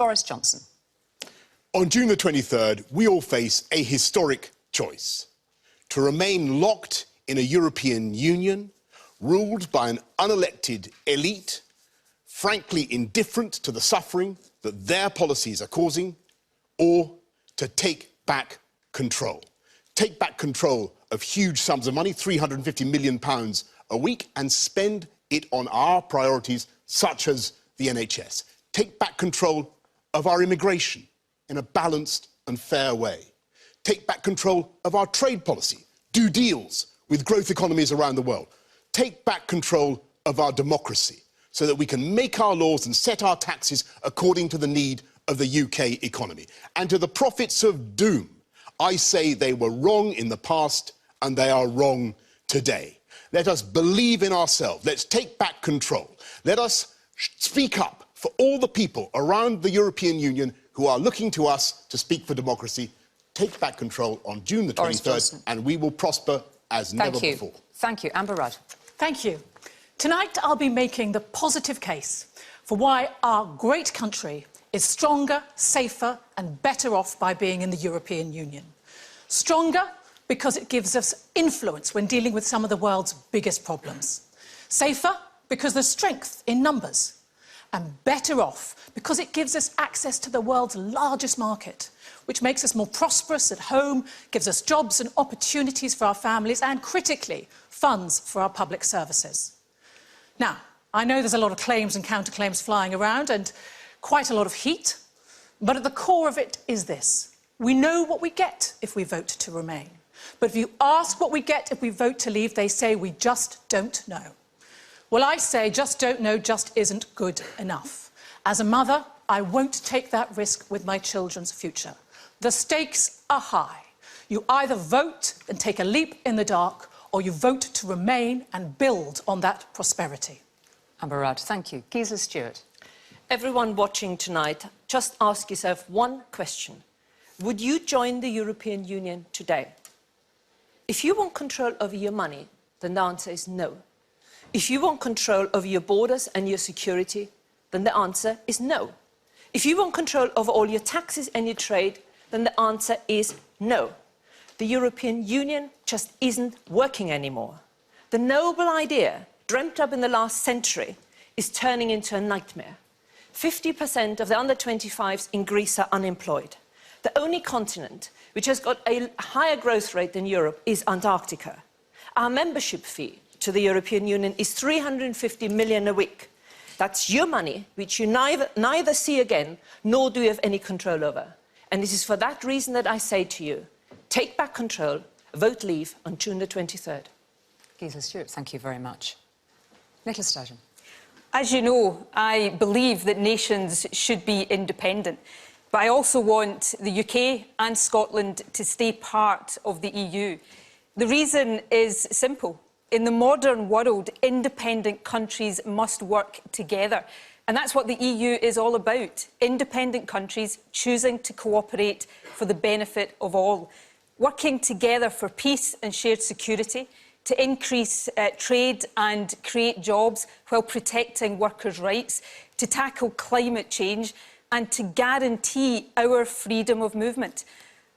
Boris Johnson. On June the 23rd, we all face a historic choice: to remain locked in a European Union ruled by an unelected elite, frankly indifferent to the suffering that their policies are causing, or to take back control. Take back control of huge sums of money, £350 million a week, and spend it on our priorities, such as the NHS. Take back control of our immigration in a balanced and fair way. Take back control of our trade policy. Do deals with growth economies around the world. Take back control of our democracy so that we can make our laws and set our taxes according to the need of the UK economy. And to the prophets of doom, I say they were wrong in the past and they are wrong today. Let us believe in ourselves. Let's take back control. Let us speak up for all the people around the European Union who are looking to us to speak for democracy. Take back control on June the 23rd, and we will prosper as never before. Thank you. Amber Rudd. Thank you. Tonight I'll be making the positive case for why our great country is stronger, safer and better off by being in the European Union. Stronger because it gives us influence when dealing with some of the world's biggest problems. Safer because there's strength in numbers. And better off because it gives us access to the world's largest market, which makes us more prosperous at home, gives us jobs and opportunities for our families, and, critically, funds for our public services. Now, I know there's a lot of claims and counterclaims flying around and quite a lot of heat, but at the core of it is this: we know what we get if we vote to remain. But if you ask what we get if we vote to leave, they say we just don't know. Well, I say just don't know just isn't good enough. As a mother, I won't take that risk with my children's future. The stakes are high. You either vote and take a leap in the dark, or you vote to remain and build on that prosperity. Amber Rudd, thank you. Gisela Stewart. Everyone watching tonight, just ask yourself one question. Would you join the European Union today? If you want control over your money, then the answer is no. If you want control over your borders and your security, then the answer is no. If you want control over all your taxes and your trade, then the answer is no. The European Union just isn't working anymore. The noble idea, dreamt up in the last century, is turning into a nightmare. 50% of the under-25s in Greece are unemployed. The only continent which has got a higher growth rate than Europe is Antarctica. Our membership fee to the European Union is 350 million a week. That's your money, which you neither see again, nor do you have any control over. And this is for that reason that I say to you, take back control, vote leave on June the 23rd. Gisela Stewart, thank you very much. Nicola Sturgeon. As you know, I believe that nations should be independent, but I also want the UK and Scotland to stay part of the EU. The reason is simple. In the modern world, independent countries must work together. And that's what the EU is all about. Independent countries choosing to cooperate for the benefit of all. Working together for peace and shared security, to increase trade and create jobs while protecting workers' rights, to tackle climate change and to guarantee our freedom of movement.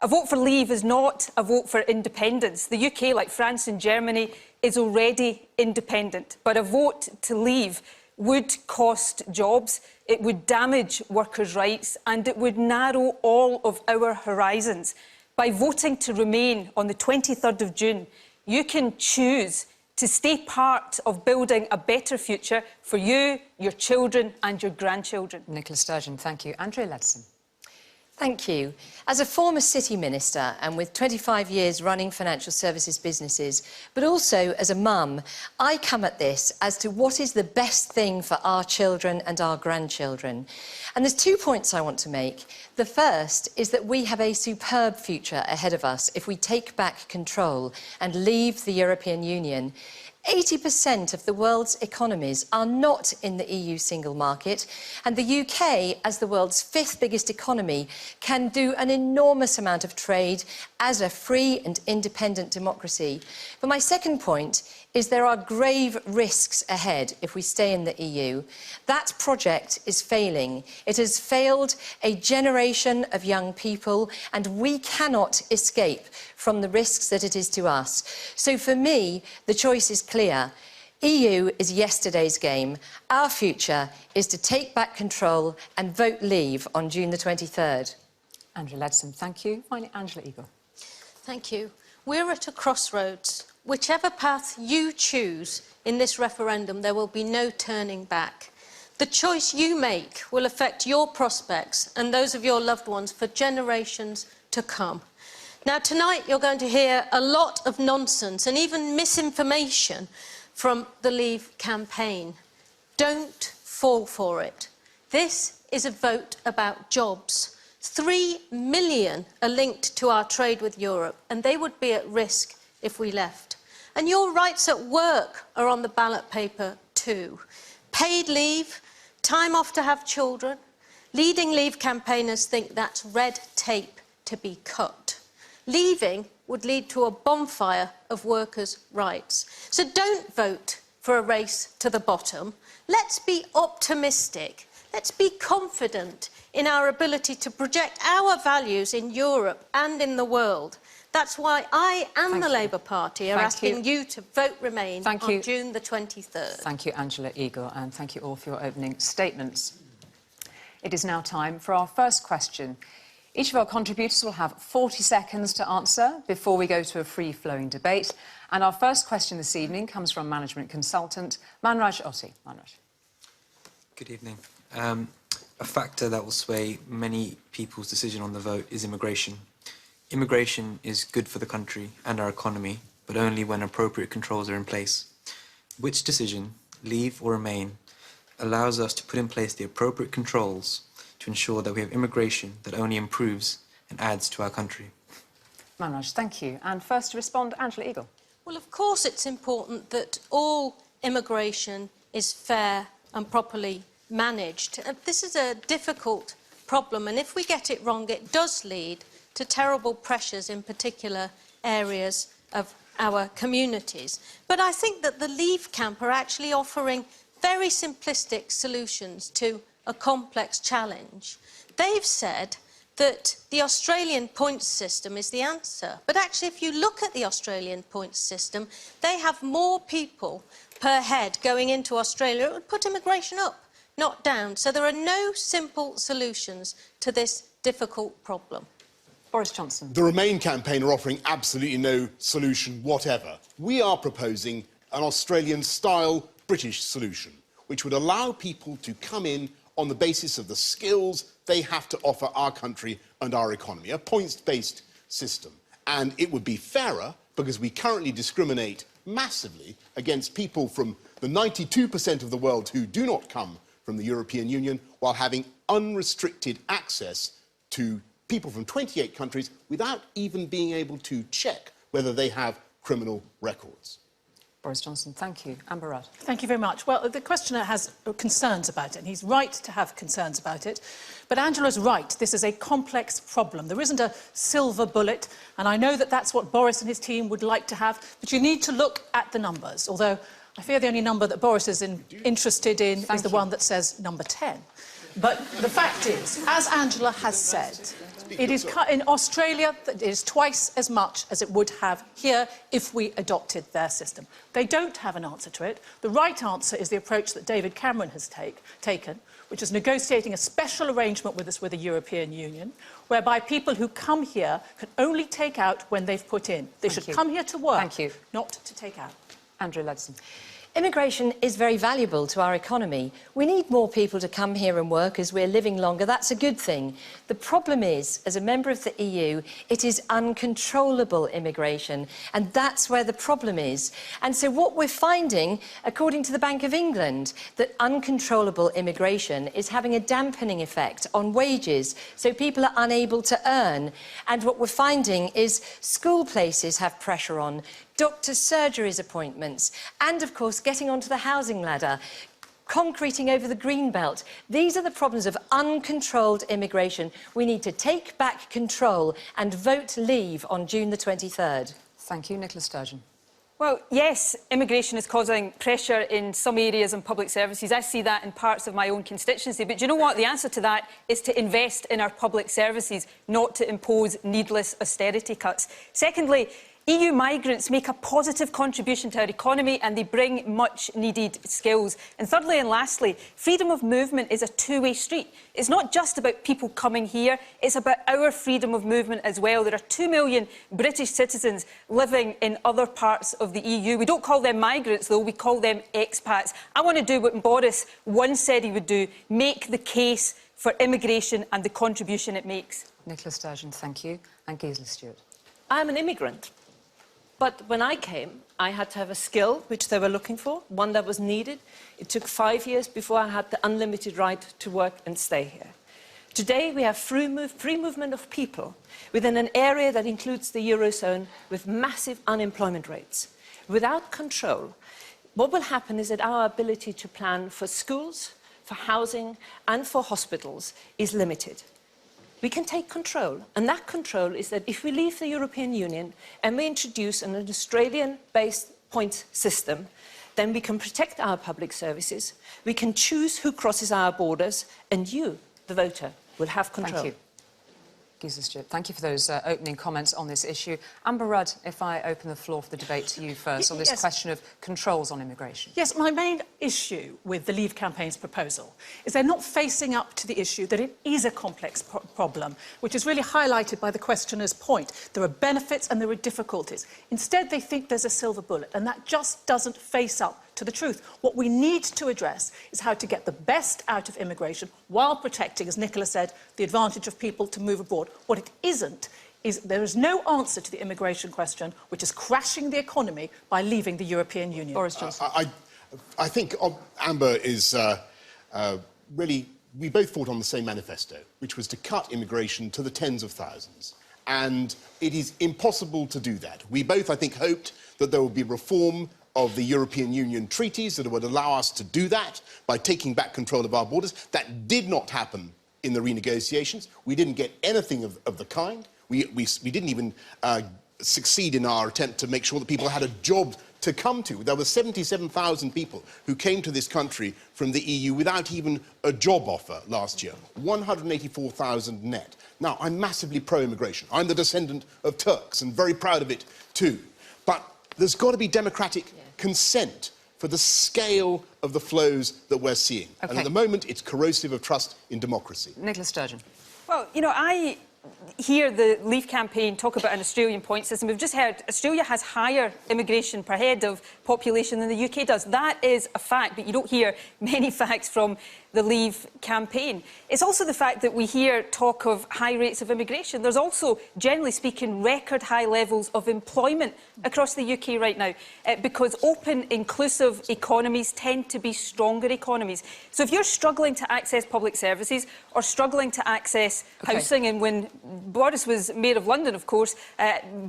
A vote for leave is not a vote for independence. The UK, like France and Germany, is already independent, but a vote to leave would cost jobs, it would damage workers' rights, and it would narrow all of our horizons. By voting to remain on the 23rd of June, you can choose to stay part of building a better future for you, your children and your grandchildren. Nicola Sturgeon, thank you. Andrea Leadsom. Thank you. As a former city minister and with 25 years running financial services businesses, but also as a mum, I come at this as to what is the best thing for our children and our grandchildren. And there's 2 points I want to make. The first is that we have a superb future ahead of us if we take back control and leave the European Union. 80% of the world's economies are not in the EU single market, and the UK, as the world's 5th biggest economy, can do an enormous amount of trade as a free and independent democracy. But my second point is there are grave risks ahead if we stay in the EU. That project is failing. It has failed a generation of young people, and we cannot escape from the risks that it is to us. So for me, the choice is clear. EU is yesterday's game. Our future is to take back control and vote leave on June the 23rd. Andrea Leadsom, thank you. Finally, Angela Eagle. Thank you. We're at a crossroads. Whichever path you choose in this referendum, there will be no turning back. The choice you make will affect your prospects and those of your loved ones for generations to come. Now, tonight you're going to hear a lot of nonsense and even misinformation from the Leave campaign. Don't fall for it. This is a vote about jobs. 3 million are linked to our trade with Europe, and they would be at risk if we left. And your rights at work are on the ballot paper too. Paid leave, time off to have children. Leading Leave campaigners think that's red tape to be cut. Leaving would lead to a bonfire of workers' rights. So don't vote for a race to the bottom. Let's be optimistic. Let's be confident in our ability to project our values in Europe and in the world. That's why I and the Labour Party are asking you to vote Remain on June the 23rd. Thank you, Angela Eagle, and thank you all for your opening statements. It is now time for our first question. Each of our contributors will have 40 seconds to answer before we go to a free-flowing debate. And our first question this evening comes from management consultant Manraj Otti. Manraj. Good evening. A factor that will sway many people's decision on the vote is immigration. Immigration is good for the country and our economy, but only when appropriate controls are in place. Which decision, Leave or Remain, allows us to put in place the appropriate controls to ensure that we have immigration that only improves and adds to our country? Manraj, thank you. And first to respond, Angela Eagle. Well, of course it's important that all immigration is fair and properly managed. This is a difficult problem, and if we get it wrong, it does lead to terrible pressures in particular areas of our communities. But I think that the Leave camp are actually offering very simplistic solutions to a complex challenge. They've said that the Australian points system is the answer. But actually, if you look at the Australian points system, they have more people per head going into Australia. It would put immigration up, not down. So there are no simple solutions to this difficult problem. Boris Johnson. The Remain campaign are offering absolutely no solution whatever. We are proposing an Australian-style British solution, which would allow people to come in on the basis of the skills they have to offer our country and our economy, a points-based system. And it would be fairer because we currently discriminate massively against people from the 92% of the world who do not come from the European Union, while having unrestricted access to people from 28 countries without even being able to check whether they have criminal records. Boris Johnson, thank you. Amber Rudd. Thank you very much. Well, the questioner has concerns about it, and he's right to have concerns about it. But Angela's right. This is a complex problem. There isn't a silver bullet, and I know that that's what Boris and his team would like to have, but you need to look at the numbers, although I fear the only number that Boris is interested in is the one that says number 10. But the fact is, as Angela has said, it is in Australia, it is twice as much as it would have here if we adopted their system. They don't have an answer to it. The right answer is the approach that David Cameron has taken, which is negotiating a special arrangement with us with the European Union, whereby people who come here can only take out when they've put in. They should come here to work, not to take out. Andrea Leadsom. Immigration is very valuable to our economy. We need more people to come here and work as we're living longer. That's a good thing. The problem is, as a member of the EU, it is uncontrollable immigration, and that's where the problem is. And so what we're finding, according to the Bank of England, that uncontrollable immigration is having a dampening effect on wages, so people are unable to earn. And what we're finding is school places have pressure on, doctors' surgeries appointments, and, of course, getting onto the housing ladder, concreting over the green belt. These are the problems of uncontrolled immigration. We need to take back control and vote leave on June the 23rd. Thank you. Nicola Sturgeon. Well, yes, immigration is causing pressure in some areas and public services. I see that in parts of my own constituency. But do you know what? The answer to that is to invest in our public services, not to impose needless austerity cuts. Secondly, EU migrants make a positive contribution to our economy and they bring much-needed skills. And thirdly and lastly, freedom of movement is a two-way street. It's not just about people coming here, it's about our freedom of movement as well. There are 2 million British citizens living in other parts of the EU. We don't call them migrants, though, we call them expats. I want to do what Boris once said he would do, make the case for immigration and the contribution it makes. Nicola Sturgeon, thank you. And Gisela Stewart. I'm an immigrant. But when I came, I had to have a skill which they were looking for, one that was needed. It took 5 years before I had the unlimited right to work and stay here. Today, we have free movement of people within an area that includes the Eurozone with massive unemployment rates. Without control, what will happen is that our ability to plan for schools, for housing and for hospitals is limited. We can take control, and that control is that if we leave the European Union and we introduce an Australian-based points system, then we can protect our public services, we can choose who crosses our borders, and you, the voter, will have control. Thank you. Gisela Stewart, thank you for those opening comments on this issue. Amber Rudd, if I open the floor for the debate to you first on this question of controls on immigration. Yes, my main issue with the Leave campaign's proposal is they're not facing up to the issue that it is a complex problem, which is really highlighted by the questioner's point. There are benefits and there are difficulties. Instead, they think there's a silver bullet, and that just doesn't face up to the truth. What we need to address is how to get the best out of immigration while protecting, as Nicola said, the advantage of people to move abroad. What it isn't is there is no answer to the immigration question, which is crashing the economy by leaving the European Union. Boris Johnson. I think Amber is really... We both fought on the same manifesto, which was to cut immigration to the tens of thousands. And it is impossible to do that. We both, I think, hoped that there would be reform of the European Union treaties that would allow us to do that by taking back control of our borders. That did not happen in the renegotiations. We didn't get anything of the kind. We didn't even succeed in our attempt to make sure that people had a job to come to. There were 77,000 people who came to this country from the EU without even a job offer last year. 184,000 net. Now, I'm massively pro-immigration. I'm the descendant of Turks and very proud of it too. But there's got to be democratic consent for the scale of the flows that we're seeing. Okay. And at the moment, it's corrosive of trust in democracy. Nicola Sturgeon. Well, you know, I hear the Leave campaign talk about an Australian point system. We've just heard Australia has higher immigration per head of population than the UK does. That is a fact, but you don't hear many facts from the Leave campaign. It's also the fact that we hear talk of high rates of immigration. There's also, generally speaking, record high levels of employment across the UK right now because open, inclusive economies tend to be stronger economies. So if you're struggling to access public services or struggling to access housing, and when Boris was Mayor of London, of course,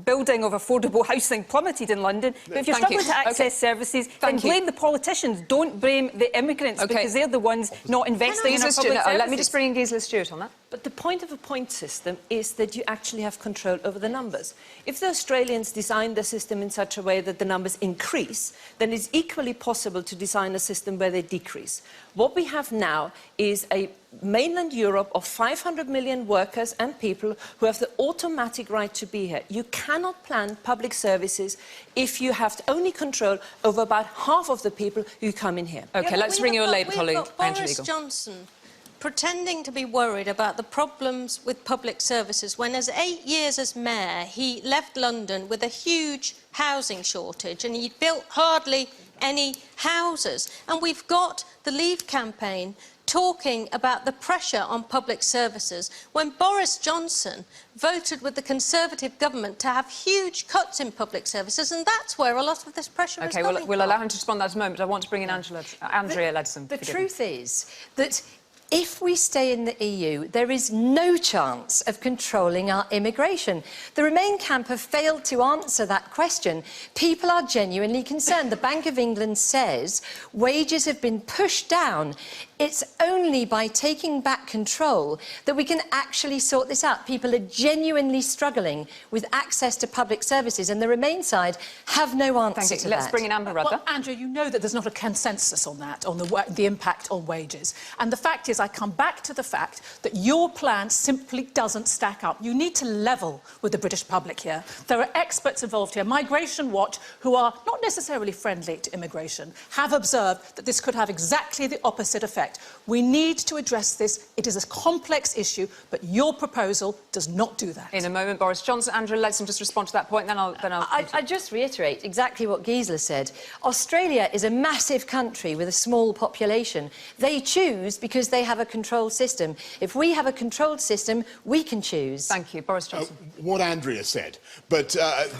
building of affordable housing plummeted in London. But if you're struggling to access services, then blame the politicians. Don't blame the immigrants because they're the ones not investing in our public services. Let me just bring in Gisela Stewart on that. But the point of a point system is that you actually have control over the numbers. If the Australians design the system in such a way that the numbers increase, then it's equally possible to design a system where they decrease. What we have now is a mainland Europe of 500 million workers and people who have the automatic right to be here. You cannot plan public services if you have only control over about half of the people who come in here. OK, let's bring your Labour colleague, Boris Johnson pretending to be worried about the problems with public services when, as 8 years as mayor, he left London with a huge housing shortage and he built hardly any houses. And we've got the Leave campaign talking about the pressure on public services when Boris Johnson voted with the Conservative government to have huge cuts in public services, and that's where a lot of this pressure is coming from. We'll allow him to respond to that in a moment. I want to bring in Andrea Leadsom. The truth is that if we stay in the EU, there is no chance of controlling our immigration. The Remain camp have failed to answer that question. People are genuinely concerned. The Bank of England says wages have been pushed down It's only by taking back control that we can actually sort this out. People are genuinely struggling with access to public services, and the Remain side have no answer to that. Let's bring in Amber Ruther. Well, Andrew, you know that there's not a consensus on that, on the impact on wages. And the fact is, I come back to the fact that your plan simply doesn't stack up. You need to level with the British public here. There are experts involved here. Migration Watch, who are not necessarily friendly to immigration, have observed that this could have exactly the opposite effect. We need to address this. It is a complex issue, but your proposal does not do that. In a moment, Boris Johnson. Andrew, let's just respond to that point, then I'll... I just reiterate exactly what Gisela said. Australia is a massive country with a small population. They choose because they have a controlled system. If we have a controlled system, we can choose. Thank you. Boris Johnson. What Andrea said, but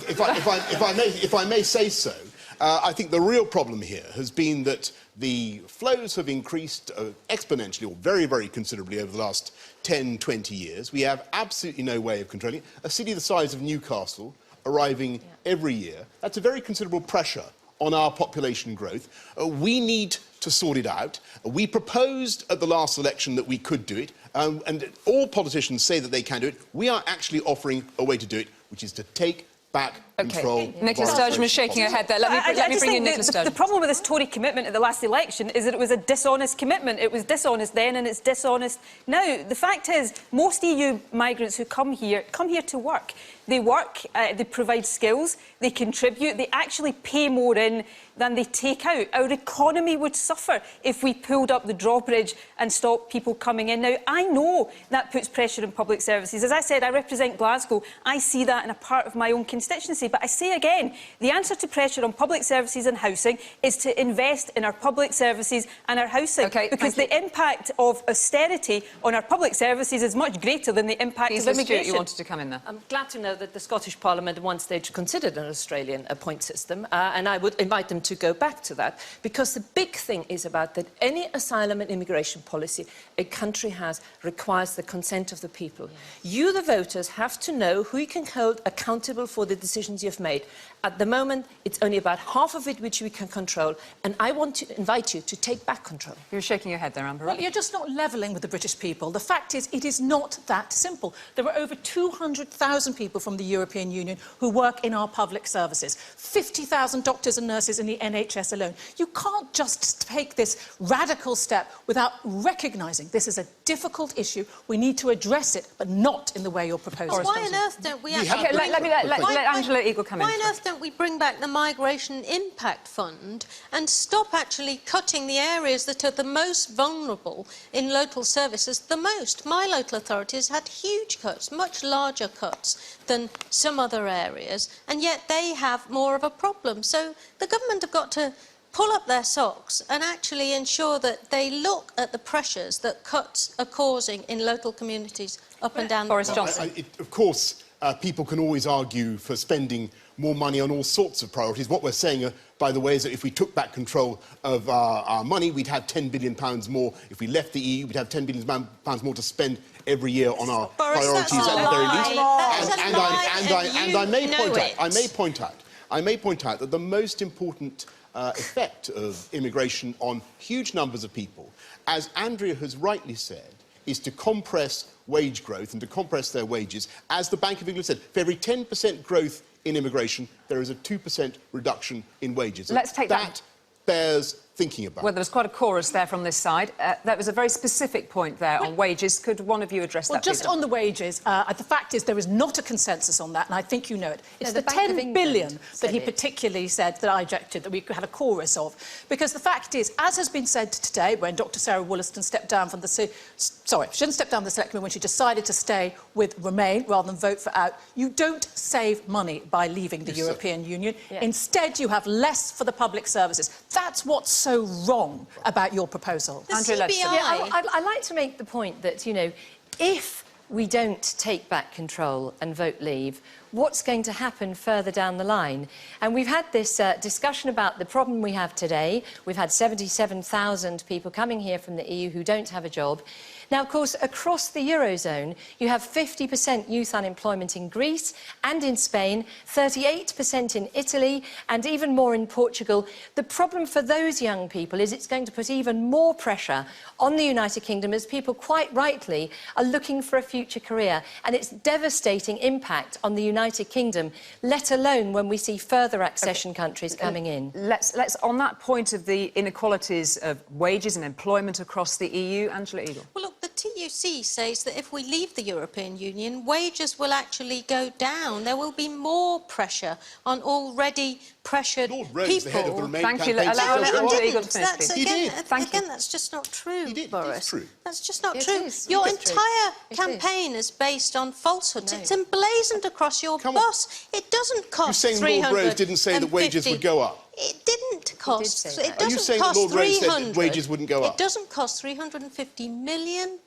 if I may say so, I think the real problem here has been that the flows have increased exponentially, or very, very considerably over the last 10, 20 years. We have absolutely no way of controlling it. A city the size of Newcastle arriving every year, that's a very considerable pressure on our population growth. We need to sort it out. We proposed at the last election that we could do it, and all politicians say that they can do it. We are actually offering a way to do it, which is to take back control. Nicola Sturgeon is shaking her head there. Let me bring in Nicola Sturgeon. The problem with this Tory commitment at the last election is that it was a dishonest commitment. It was dishonest then and it's dishonest now. The fact is, most EU migrants who come here to work. They work, they provide skills, they contribute, they actually pay more in than they take out. Our economy would suffer if we pulled up the drawbridge and stopped people coming in. Now, I know that puts pressure on public services. As I said, I represent Glasgow. I see that in a part of my own constituency. But I say again, the answer to pressure on public services and housing is to invest in our public services and our housing. Because the impact of austerity on our public services is much greater than the impact of immigration. You wanted to come in there. I'm glad to know that the Scottish Parliament at one stage considered an Australian point system, and I would invite them to go back to that, because the big thing is about that any asylum and immigration policy a country has requires the consent of the people. You, the voters, have to know who you can hold accountable for the decisions you've made. At the moment, it's only about half of it which we can control, and I want to invite you to take back control. You're shaking your head there, Amber. Well, you're just not levelling with the British people. The fact is, it is not that simple. There are over 200,000 people from the European Union who work in our public services. 50,000 doctors and nurses in the NHS alone. You can't just take this radical step without recognising this is a difficult issue. We need to address it, but not in the way you're proposing. Why on earth don't we actually... Okay, let Angela Eagle come in. Why on earth don't we bring back the Migration Impact Fund and stop actually cutting the areas that are the most vulnerable in local services the most? My local authorities had huge cuts, much larger cuts than some other areas, and yet they have more of a problem. So the government have got to pull up their socks and actually ensure that they look at the pressures that cuts are causing in local communities up and down Boris the Johnson. Of course, people can always argue for spending more money on all sorts of priorities. What we're saying, by the way, is that if we took back control of our money, we'd have £10 billion more. If we left the EU, we'd have £10 billion more to spend every year on our priorities at the very least. And I may point out that the most important effect of immigration on huge numbers of people, as Andrea has rightly said, is to compress wage growth and to compress their wages. As the Bank of England said, for every 10% growth in immigration, there is a 2% reduction in wages. Let's take that bears thinking about. Well, there was quite a chorus there from this side. That was a very specific point there on wages. Could one of you address that, Well, just on the wages, the fact is there is not a consensus on that, and I think you know it. It's the 10 billion that he particularly said that I objected, that we had a chorus of. Because the fact is, as has been said today, when Dr Sarah Wollaston stepped down from the... Sorry, she didn't step down the selectmen when she decided to stay with Remain rather than vote for out. You don't save money by leaving the European Union. Instead, you have less for the public services. That's what's so wrong about your proposal. Andrew CBI... I'd like to make the point that, you know, if we don't take back control and vote leave, what's going to happen further down the line. And we've had this discussion about the problem we have today. We've had 77,000 people coming here from the EU who don't have a job. Now, of course, across the Eurozone, you have 50% youth unemployment in Greece and in Spain, 38% in Italy, and even more in Portugal. The problem for those young people is it's going to put even more pressure on the United Kingdom as people, quite rightly, are looking for a future career. And it's devastating impact on the United Kingdom, let alone when we see further accession countries coming in. Let's, on that point of the inequalities of wages and employment across the EU, Angela Eagle. Well, look, the TUC says that if we leave the European Union, wages will actually go down. There will be more pressure on already pressured Lord Rhodes, people. the head of the Remain Thank you. campaign, Allow said Angela so. Eagle to finish, That's, please. He did. again, that's just not true, He did. Boris. It's true. That's just not It true. is. Your It is true. entire It campaign is based on falsehoods. No. It's emblazoned across your Come on. bus. It doesn't cost You're saying Lord Rhodes didn't say that wages would go up? It didn't cost. say that. It Are you doesn't saying that cost Lord Rhodes said that 300. wages wouldn't go up? It doesn't cost £350 million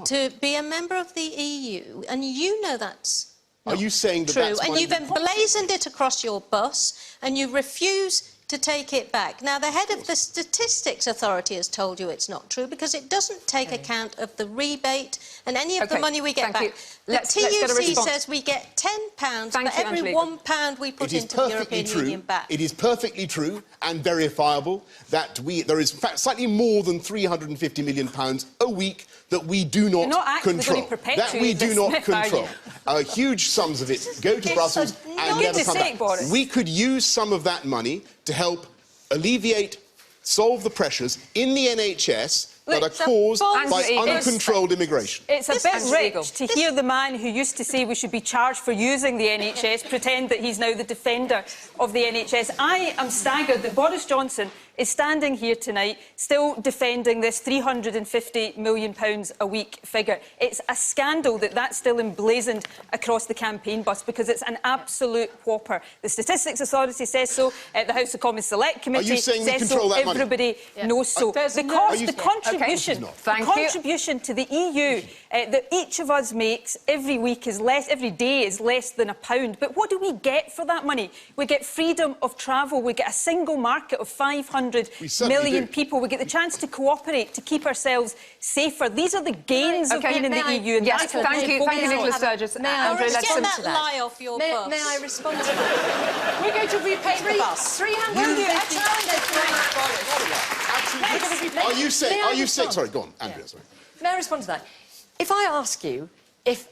to be a member of the EU, and you know that's Are you saying that true. that's And why you've emblazoned it across your bus, and you refuse to take it back. Now, the head of the Statistics Authority has told you it's not true because it doesn't take account of the rebate and any of the money we get thank you. back. Let's The get a TUC response. says we get £10 Thank for you, every Angela. £1 we put It is into the perfectly European true. Union back. It is perfectly true and verifiable that there is in fact slightly more than £350 million a week that we do not You're not actually control. going to That we perpetuate do this not myth, are you? control. Huge sums of it go to It's Brussels a and never goodness come sake, back. Boris. We could use some of that money to help alleviate, solve the pressures in the NHS that Look, are caused Angela by Eagle. uncontrolled immigration. It's a This bit is rich to hear the man who used to say we should be charged for using the NHS pretend that he's now the defender of the NHS. I am staggered that Boris Johnson is standing here tonight still defending this £350 million a week figure. It's a scandal that that's still emblazoned across the campaign bus because it's an absolute whopper. The Statistics Authority says so, the House of Commons Select Committee Are you saying we says control so, that money? everybody knows so. There's The no- cost, Are you- the contribution, Okay. Thank the you. contribution to the EU that each of us makes every week is less, every day is less than £1. But what do we get for that money? We get freedom of travel, we get a single market of 500 We certainly million do. people, we get the chance to cooperate, to keep ourselves safer. These are the gains of being in the EU. And Yes, that's what thank you, we thank you, focus on. Nicola Sturgis. May I Andrea, Boris, let's get respond that to that? lie off your bus. May I respond to that? We're going to repaint the bus. 350... Are you saying? May I Are you saying? respond? Sorry, go on, Andrea. Sorry. May I respond to that? If I ask you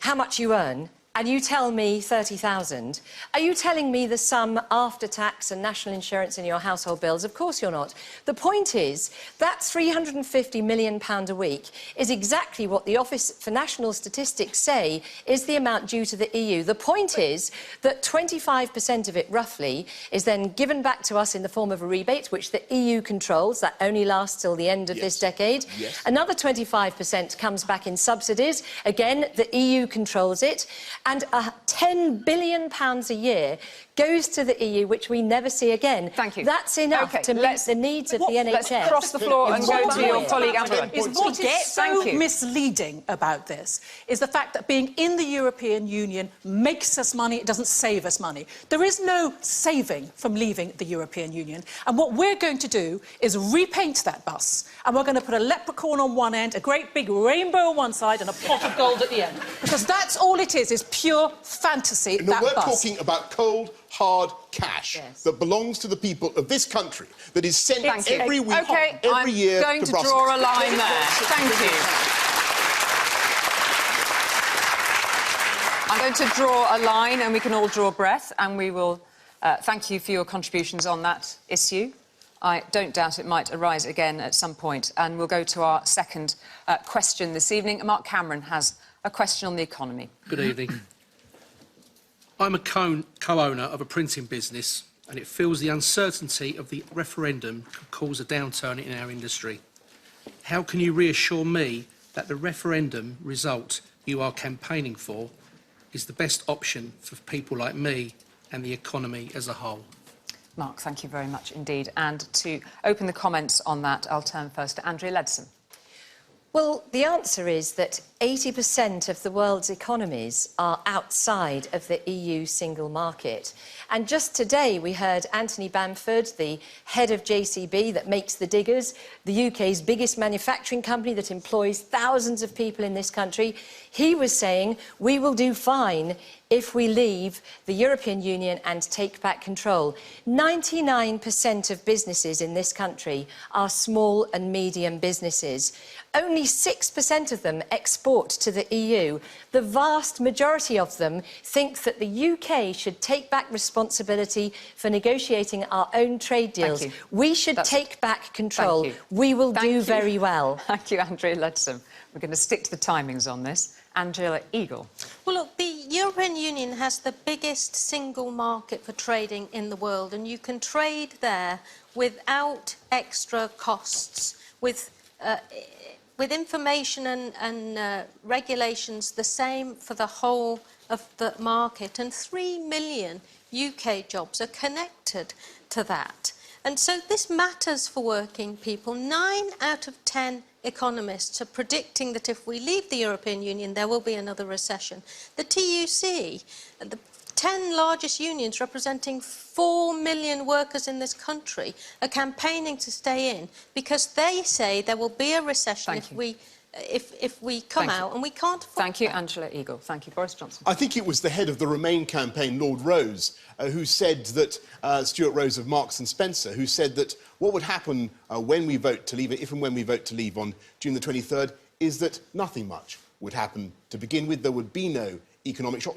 how much you earn and you tell me 30,000, are you telling me the sum after tax and national insurance in your household bills? Of course you're not. The point is that £350 million a week is exactly what the Office for National Statistics say is the amount due to the EU. The point is that 25% of it, roughly, is then given back to us in the form of a rebate, which the EU controls. That only lasts till the end of this decade. Yes. Another 25% comes back in subsidies. Again, the EU controls it. And £10 billion a year goes to the EU, which we never see again. Thank you. That's enough OK, to meet the needs of the NHS. Let's cross the floor and go to your What colleague, about Angela. Is what is so Thank you. misleading about this is the fact that being in the European Union makes us money, it doesn't save us money. There is no saving from leaving the European Union. And what we're going to do is repaint that bus. And we're going to put a leprechaun on one end, a great big rainbow on one side, and a pot of gold at the end. Because that's all it is pure fantasy, No, that we're bus. talking about cold, hard cash that belongs to the people of this country, that is sent Thank you. every week, OK, every year I'm going to Brussels. draw a line there. Thank you. I'm going to draw a line and we can all draw breath and we will thank you for your contributions on that issue. I don't doubt it might arise again at some point. And we'll go to our second question this evening. Mark Cameron has a question on the economy. Good evening. I'm a co-owner of a printing business and it feels the uncertainty of the referendum could cause a downturn in our industry. How can you reassure me that the referendum result you are campaigning for is the best option for people like me and the economy as a whole? Mark, thank you very much indeed. And to open the comments on that, I'll turn first to Andrea Leadsom. Well, the answer is that 80% of the world's economies are outside of the EU single market. And just today we heard Anthony Bamford, the head of JCB that makes the diggers, the UK's biggest manufacturing company that employs thousands of people in this country. He was saying we will do fine if we leave the European Union and take back control. 99% of businesses in this country are small and medium businesses. Only 6% of them export to the EU. The vast majority of them think that the UK should take back responsibility for negotiating our own trade deals. We should take back control. We will do very well. Thank you, Andrea Leadsom. We're going to stick to the timings on this. Angela Eagle. Well, look, the European Union has the biggest single market for trading in the world, and you can trade there without extra costs, with information and regulations the same for the whole of the market, and 3 million UK jobs are connected to that. And so this matters for working people. 9 out of 10 economists are predicting that if we leave the European Union, there will be another recession. The TUC, the 10 largest unions representing 4 million workers in this country, are campaigning to stay in because they say there will be a recession if we come out, and we can't afford Thank you, Angela Eagle. Thank you, Boris Johnson. I think it was the head of the Remain campaign, Lord Rose, who said that, Stuart Rose of Marks and Spencer, who said that what would happen when we vote to leave, if and when we vote to leave on June the 23rd, is that nothing much would happen to begin with. There would be no economic shock.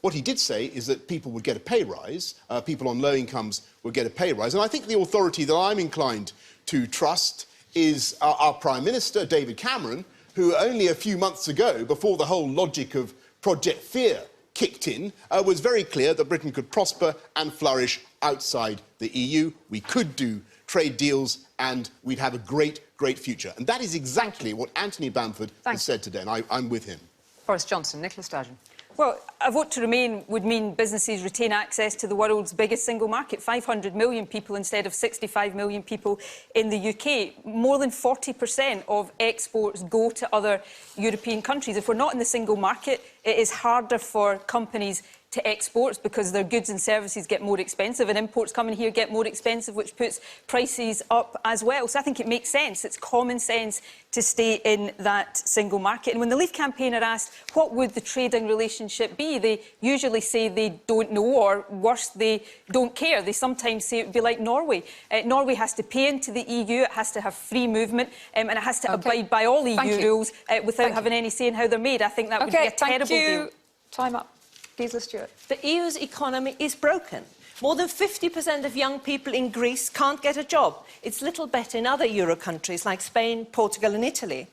What he did say is that people would get a pay rise, people on low incomes would get a pay rise. And I think the authority that I'm inclined to trust is our Prime Minister, David Cameron, who only a few months ago, before the whole logic of Project Fear kicked in, was very clear that Britain could prosper and flourish outside the EU. We could do trade deals and we'd have a great, great future. And that is exactly what Anthony Bamford has said today, and I'm with him. Boris Johnson. Nicola Sturgeon. Well, a vote to remain would mean businesses retain access to the world's biggest single market, 500 million people instead of 65 million people in the UK. More than 40% of exports go to other European countries. If we're not in the single market, it is harder for companies to exports because their goods and services get more expensive, and imports coming here get more expensive, which puts prices up as well. So I think it makes sense. It's common sense to stay in that single market. And when the Leave campaign are asked what would the trading relationship be, they usually say they don't know, or worse, they don't care. They sometimes say it would be like Norway. Norway has to pay into the EU, it has to have free movement, and it has to abide by all EU rules without having any say in how they're made. I think that would be a terrible deal. Time up. Gisela Stewart. The EU's economy is broken. More than 50% of young people in Greece can't get a job. It's little better in other Euro countries like Spain, Portugal and Italy.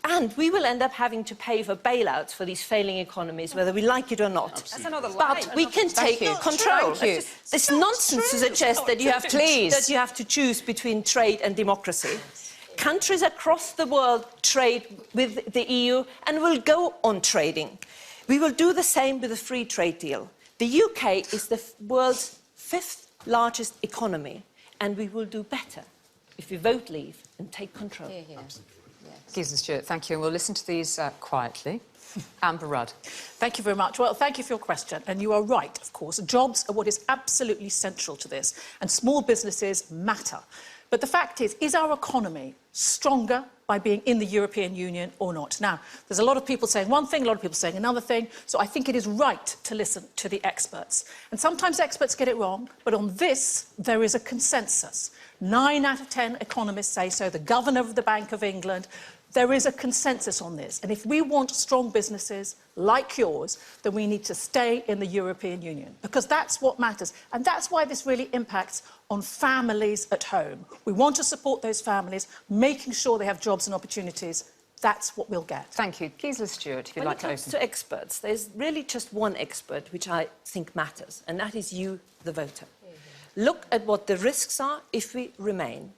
And we will end up having to pay for bailouts for these failing economies, whether we like it or not. That's another lie. But we can take control. It's nonsense to suggest that you have to choose between trade and democracy. Countries across the world trade with the EU and will go on trading. We will do the same with a free trade deal. The UK is the world's 5th largest economy, and we will do better if we vote leave and take control. Gisela Stewart, thank you. And we'll listen to these quietly. Amber Rudd. Thank you very much. Well, thank you for your question. And you are right, of course. Jobs are what is absolutely central to this, and small businesses matter. But the fact is our economy stronger by being in the European Union or not? Now, there's a lot of people saying one thing, a lot of people saying another thing, so I think it is right to listen to the experts. And sometimes experts get it wrong, but on this, there is a consensus. 9 out of 10 economists say so, the Governor of the Bank of England. There is a consensus on this. And if we want strong businesses like yours, then we need to stay in the European Union, because that's what matters. And that's why this really impacts on families at home. We want to support those families, making sure they have jobs and opportunities. That's what we'll get. Thank you. Gisela Stewart, if you'd like to open. When it comes to experts, there's really just one expert which I think matters, and that is you, the voter. Look at what the risks are if we remain.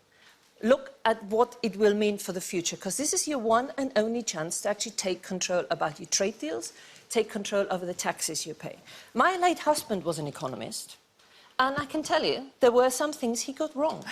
Look at what it will mean for the future, because this is your one and only chance to actually take control about your trade deals, take control over the taxes you pay. My late husband was an economist, And I can tell you, there were some things he got wrong.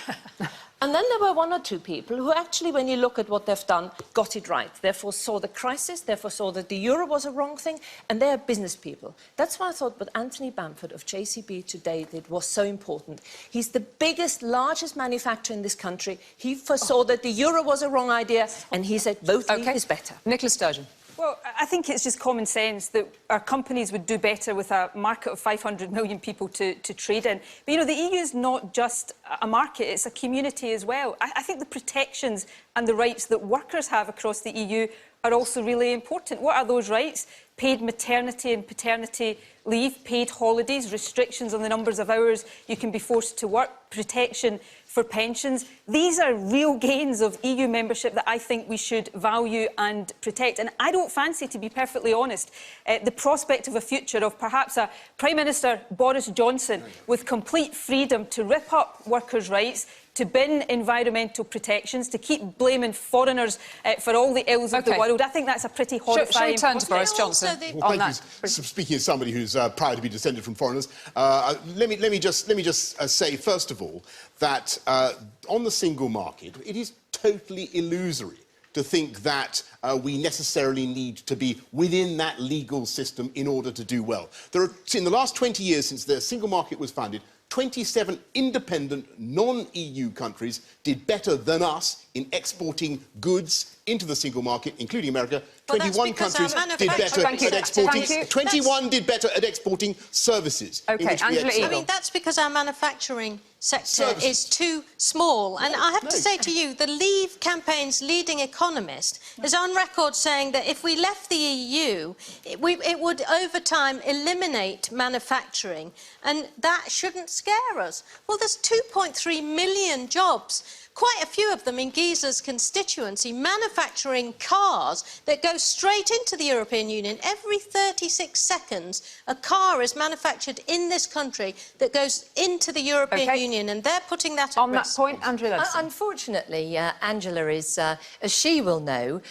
And then there were one or two people who actually, when you look at what they've done, got it right. Therefore saw the crisis, therefore saw that the euro was a wrong thing, and they're business people. That's why I thought what Anthony Bamford of JCB today did was so important. He's the biggest, largest manufacturer in this country. He foresaw that the euro was a wrong idea, and he said both leave is better. Nicola Sturgeon. Well, I think it's just common sense that our companies would do better with a market of 500 million people to trade in. But, you know, the EU is not just a market, it's a community as well. I think the protections and the rights that workers have across the EU are also really important. What are those rights? Paid maternity and paternity leave, paid holidays, restrictions on the numbers of hours you can be forced to work, protection for pensions. These are real gains of EU membership that I think we should value and protect. And I don't fancy, to be perfectly honest, the prospect of a future of perhaps a Prime Minister Boris Johnson with complete freedom to rip up workers' rights, to bin environmental protections, to keep blaming foreigners for all the ills of the world. I think that's a pretty horrifying... Shall we turn to Boris Johnson? Well, thank you. Speaking as somebody who's proud to be descended from foreigners, let me just say, first of all, that on the single market, it is totally illusory to think that we necessarily need to be within that legal system in order to do well. In the last 20 years since the single market was founded, 27 independent non-EU countries did better than us in exporting goods into the single market, including America. 21 countries did better at exporting. 21 did better at exporting services. OK, Angela Eagle. I mean, that's because our manufacturing sector is too small. And I have to say to you, the Leave campaign's leading economist is on record saying that if we left the EU, it would over time eliminate manufacturing, and that shouldn't scare us. Well, there's 2.3 million jobs, quite a few of them in Giza's constituency, manufacturing cars that go straight into the European Union. Every 36 seconds, a car is manufactured in this country that goes into the European Union, and they're putting that at risk. On that point, Andrea. Unfortunately, Angela is, as she will know,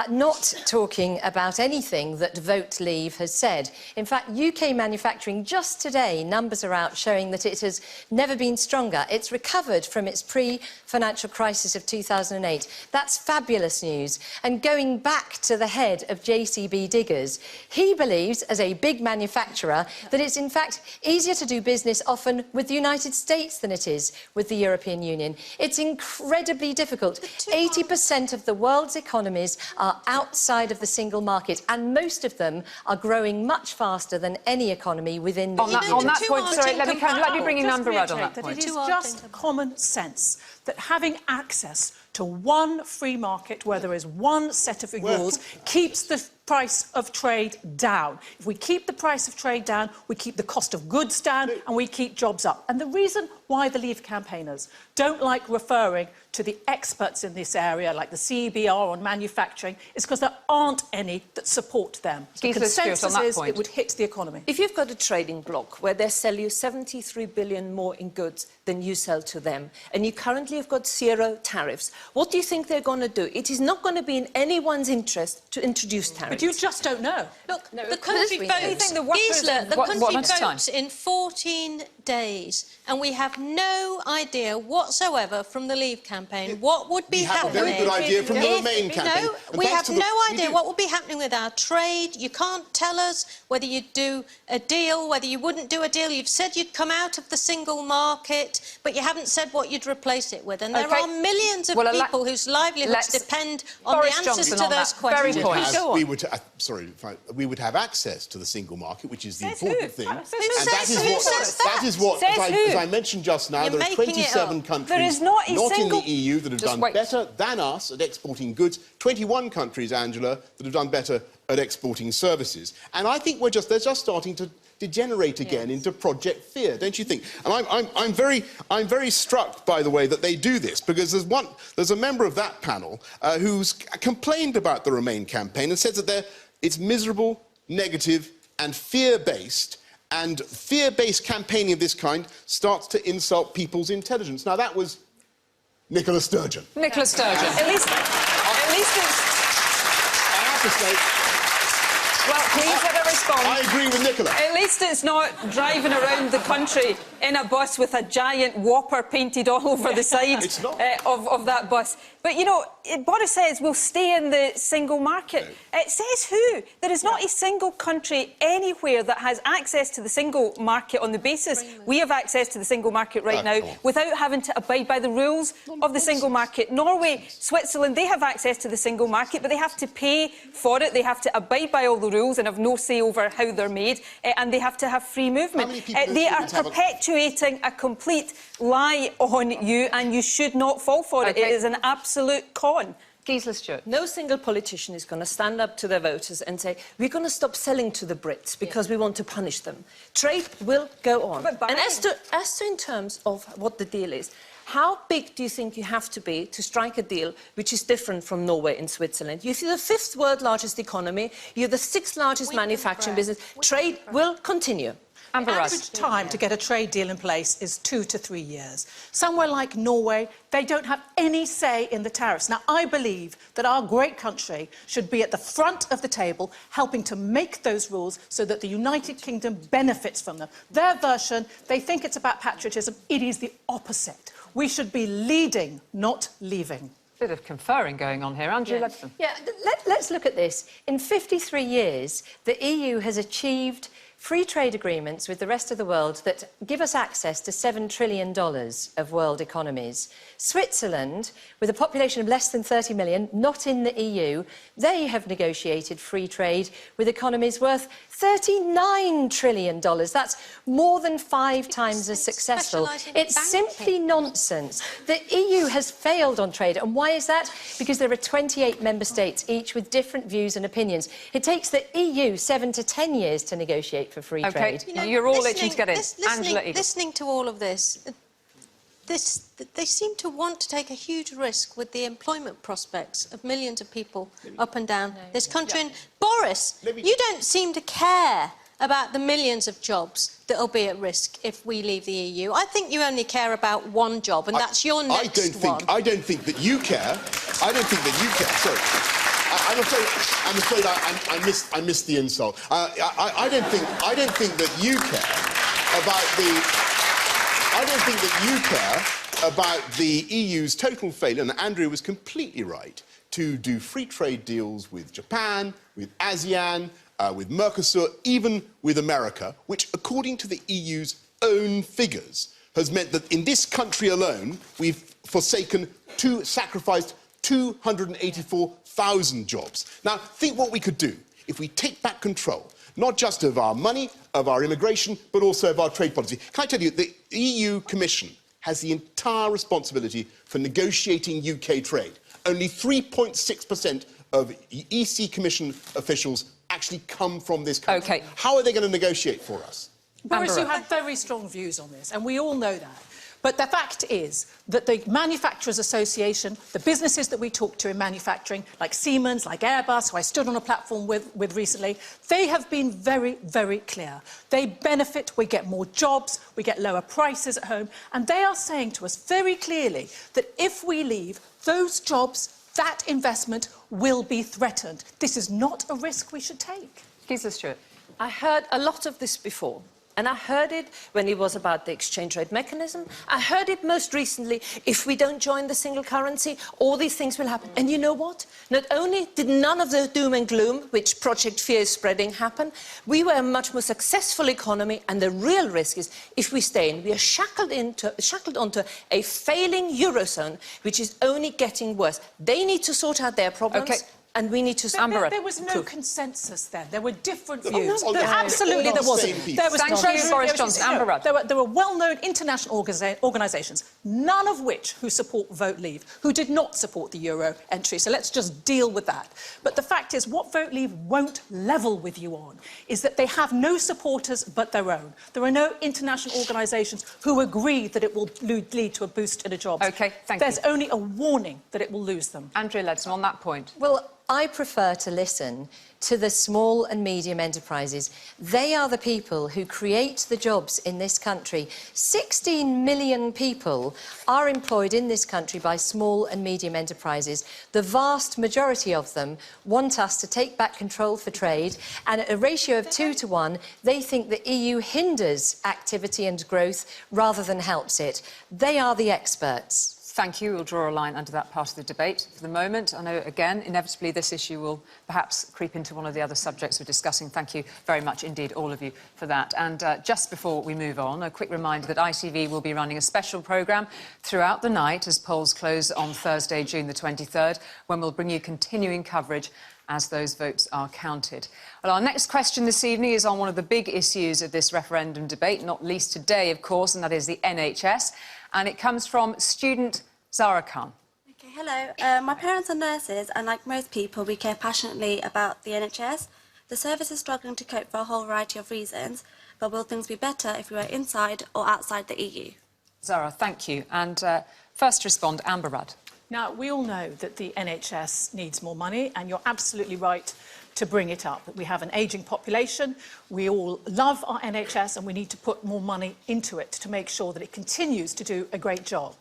not talking about anything that Vote Leave has said. In fact, UK manufacturing, just today, numbers are out showing that it has never been stronger. It's recovered from its pre-financial crisis of 2008. That's fabulous news. And going back to the head of JCB Diggers, he believes, as a big manufacturer, that it's in fact easier to do business often with the United States than it is with the European Union. It's incredibly difficult. 80% of the world's economies are outside of the single market, and most of them are growing much faster than any economy within the EU. On that point, sorry, let me bring in Amber Rudd on that point. It is just common sense that having access to one free market where there is one set of rules keeps the price of trade down. If we keep the price of trade down, we keep the cost of goods down, and we keep jobs up. And the reason why the Leave campaigners don't like referring to the experts in this area, like the CEBR on manufacturing, is because there aren't any that support them. The consensus is it would hit the economy. If you've got a trading bloc where they sell you 73 billion more in goods than you sell to them, and you currently have got 0 tariffs, what do you think they're going to do? It is not going to be in anyone's interest to introduce tariffs. But you just don't know. Look, the country votes, Gisela, the country votes in 14 days, and we have no idea whatsoever from the Leave campaign what would be happening. We have a very good idea from the Remain campaign. No, we have no idea what would be happening with our trade. You can't tell us whether you'd do a deal, whether you wouldn't do a deal. You've said you'd come out of the single market, but you haven't said what you'd replace it with. And there are millions of people whose livelihoods depend on the answers to those questions. We would have access to the single market, which is the important thing. And that is what, as I mentioned just now, there are 27 countries not in the EU that have done better than us at exporting goods. 21 countries, Angela, that have done better at exporting services. And I think they're just starting to degenerate again into Project Fear, don't you think? And I'm very struck by the way that they do this, because there's a member of that panel who's complained about the Remain campaign and says that it's miserable, negative and fear-based, and fear-based campaigning of this kind starts to insult people's intelligence. Now, that was Nicola Sturgeon. Nicola Sturgeon. At least it's... I have to say... Well, please let her respond. I agree with Nicola. At least it's not driving around the country in a bus with a giant whopper painted all over the side It's not. of that bus. But, you know, Boris says we'll stay in the single market. No. It says who? There is not a single country anywhere that has access to the single market on the basis we have access to the single market right now without having to abide by the rules of the single market. Norway, Switzerland, they have access to the single market, but they have to pay for it. They have to abide by all the rules and have no say over how they're made, and they have to have free movement. They are perpetuating a complete lie on you, and you should not fall for it. It is an absolute con. Gisela Stewart. No single politician is going to stand up to their voters and say, we're going to stop selling to the Brits because we want to punish them. Trade will go on. And as to in terms of what the deal is, how big do you think you have to be to strike a deal which is different from Norway and Switzerland? You're the 5th world largest economy, you're the 6th largest manufacturing business. Trade will continue. The average time to get a trade deal in place is 2 to 3 years. Somewhere like Norway, they don't have any say in the tariffs. Now, I believe that our great country should be at the front of the table, helping to make those rules so that the United Kingdom benefits from them. Their version, they think it's about patriotism. It is the opposite. We should be leading, not leaving. Bit of conferring going on here. Andrew Leadsom. Yeah, let's look at this. In 53 years, the EU has achieved free trade agreements with the rest of the world that give us access to $7 trillion of world economies. Switzerland, with a population of less than 30 million, not in the EU, they have negotiated free trade with economies worth $39 trillion. That's more than 5 times as successful. It's simply nonsense. The EU has failed on trade. And why is that? Because there are 28 member states, each with different views and opinions. It takes the EU 7 to 10 years to negotiate for free trade. You know, you're all itching to get in. Angela Eagle. Listening to all of this, they seem to want to take a huge risk with the employment prospects of millions of people up and down this country. And Boris, you don't seem to care about the millions of jobs that will be at risk if we leave the EU. I think you only care about one job, and that's your next one. I don't think that you care. I don't think that you care. Sorry. I'm afraid I missed the insult. I don't think that you care about the. I don't think that you care about the EU's total failure, and Andrew was completely right, to do free trade deals with Japan, with ASEAN, with Mercosur, even with America, which, according to the EU's own figures, has meant that in this country alone, we've sacrificed 284,000 jobs. Now, think what we could do if we take back control, not just of our money, of our immigration, but also of our trade policy. Can I tell you, the EU Commission has the entire responsibility for negotiating UK trade. Only 3.6% of EC Commission officials actually come from this country. How are they going to negotiate for us? Boris, you have very strong views on this, and we all know that. But the fact is that the Manufacturers Association, the businesses that we talk to in manufacturing, like Siemens, like Airbus, who I stood on a platform with recently, they have been very, very clear. They benefit, we get more jobs, we get lower prices at home, and they are saying to us very clearly that if we leave, those jobs, that investment will be threatened. This is not a risk we should take. Gisela Stewart. I heard a lot of this before. And I heard it when it was about the exchange rate mechanism. I heard it most recently, if we don't join the single currency, all these things will happen. And you know what? Not only did none of the doom and gloom, which Project Fear is spreading, happen, we were a much more successful economy, and the real risk is, if we stay in, we are shackled onto a failing Eurozone, which is only getting worse. They need to sort out their problems. And we need to... There was no consensus then. There were different views. Absolutely there wasn't. There was Boris Johnson. There were well-known international organisations, none of which who support Vote Leave, who did not support the euro entry. So let's just deal with that. But the fact is, what Vote Leave won't level with you on is that they have no supporters but their own. There are no international organisations who agree that it will lead to a boost in a jobs. OK, thank you. There's only a warning that it will lose them. Andrew Leadsom, on that point. Well, I prefer to listen to the small and medium enterprises. They are the people who create the jobs in this country. 16 million people are employed in this country by small and medium enterprises. The vast majority of them want us to take back control for trade, and at a ratio of 2 to 1, they think the EU hinders activity and growth rather than helps it. They are the experts. Thank you. We'll draw a line under that part of the debate for the moment. I know, again, inevitably this issue will perhaps creep into one of the other subjects we're discussing. Thank you very much indeed, all of you, for that. And just before we move on, a quick reminder that ITV will be running a special programme throughout the night as polls close on Thursday, June the 23rd, when we'll bring you continuing coverage as those votes are counted. Well, our next question this evening is on one of the big issues of this referendum debate, not least today, of course, and that is the NHS. And it comes from student Zara Khan. Okay, hello. My parents are nurses, and like most people, we care passionately about the NHS. The service is struggling to cope for a whole variety of reasons, but will things be better if we were inside or outside the EU? Zara, thank you. And first to respond, Amber Rudd. Now, we all know that the NHS needs more money, and you're absolutely right to bring it up. We have an ageing population, we all love our NHS, and we need to put more money into it to make sure that it continues to do a great job.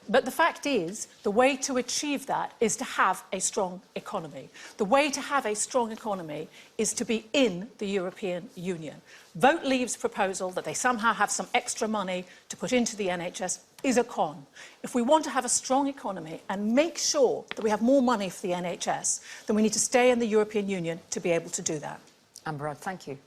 But the fact is, the way to achieve that is to have a strong economy. The way to have a strong economy is to be in the European Union. Vote Leave's proposal that they somehow have some extra money to put into the NHS is a con. If we want to have a strong economy and make sure that we have more money for the NHS, then we need to stay in the European Union to be able to do that. Amber Rudd, thank you.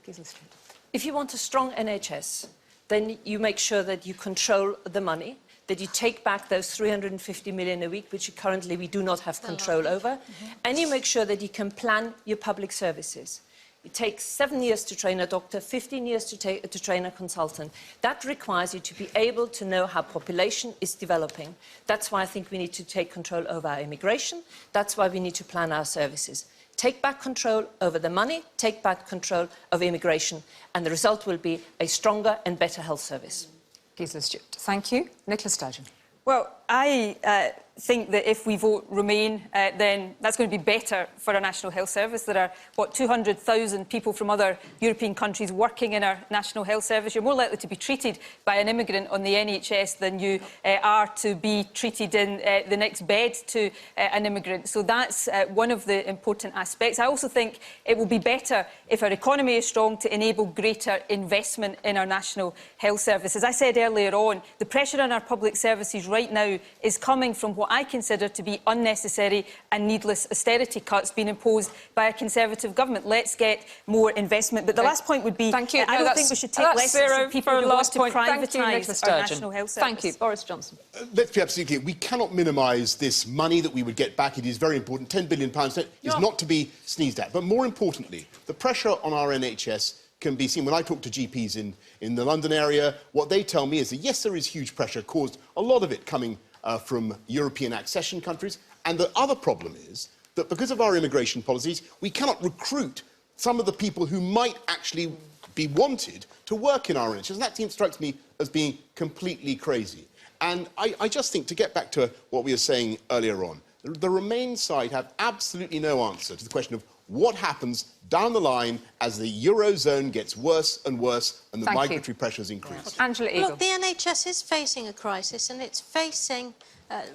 If you want a strong NHS, then you make sure that you control the money, that you take back those 350 million a week, which currently we do not have control over, and you make sure that you can plan your public services. It takes 7 years to train a doctor, 15 years to train a consultant. That requires you to be able to know how population is developing. That's why I think we need to take control over our immigration. That's why we need to plan our services. Take back control over the money, take back control of immigration, and the result will be a stronger and better health service. Gisela Stewart, thank you. Nicola Sturgeon. Well, I think that if we vote Remain, then that's going to be better for our National Health Service. There are, what, 200,000 people from other European countries working in our National Health Service. You're more likely to be treated by an immigrant on the NHS than you are to be treated in the next bed to an immigrant. So that's one of the important aspects. I also think it will be better if our economy is strong to enable greater investment in our National Health Service. As I said earlier on, the pressure on our public services right now is coming from what I consider to be unnecessary and needless austerity cuts being imposed by a Conservative government. Let's get more investment. But the last point would be, thank you. I don't think we should take lessons from people who want to privatise our National Health Service. Thank you. Boris Johnson. Let's be absolutely clear. We cannot minimise this money that we would get back. It is very important. £10 billion is not to be sneezed at. But more importantly, the pressure on our NHS can be seen. When I talk to GPs in the London area, what they tell me is that, yes, there is huge pressure caused, a lot of it coming from European accession countries. And the other problem is that because of our immigration policies, we cannot recruit some of the people who might actually be wanted to work in our NHS. And that strikes me as being completely crazy. And I just think, to get back to what we were saying earlier on, the Remain side have absolutely no answer to the question of what happens down the line as the Eurozone gets worse and worse and the migratory pressures increase. Angela Eagle. Look, the NHS is facing a crisis and it's facing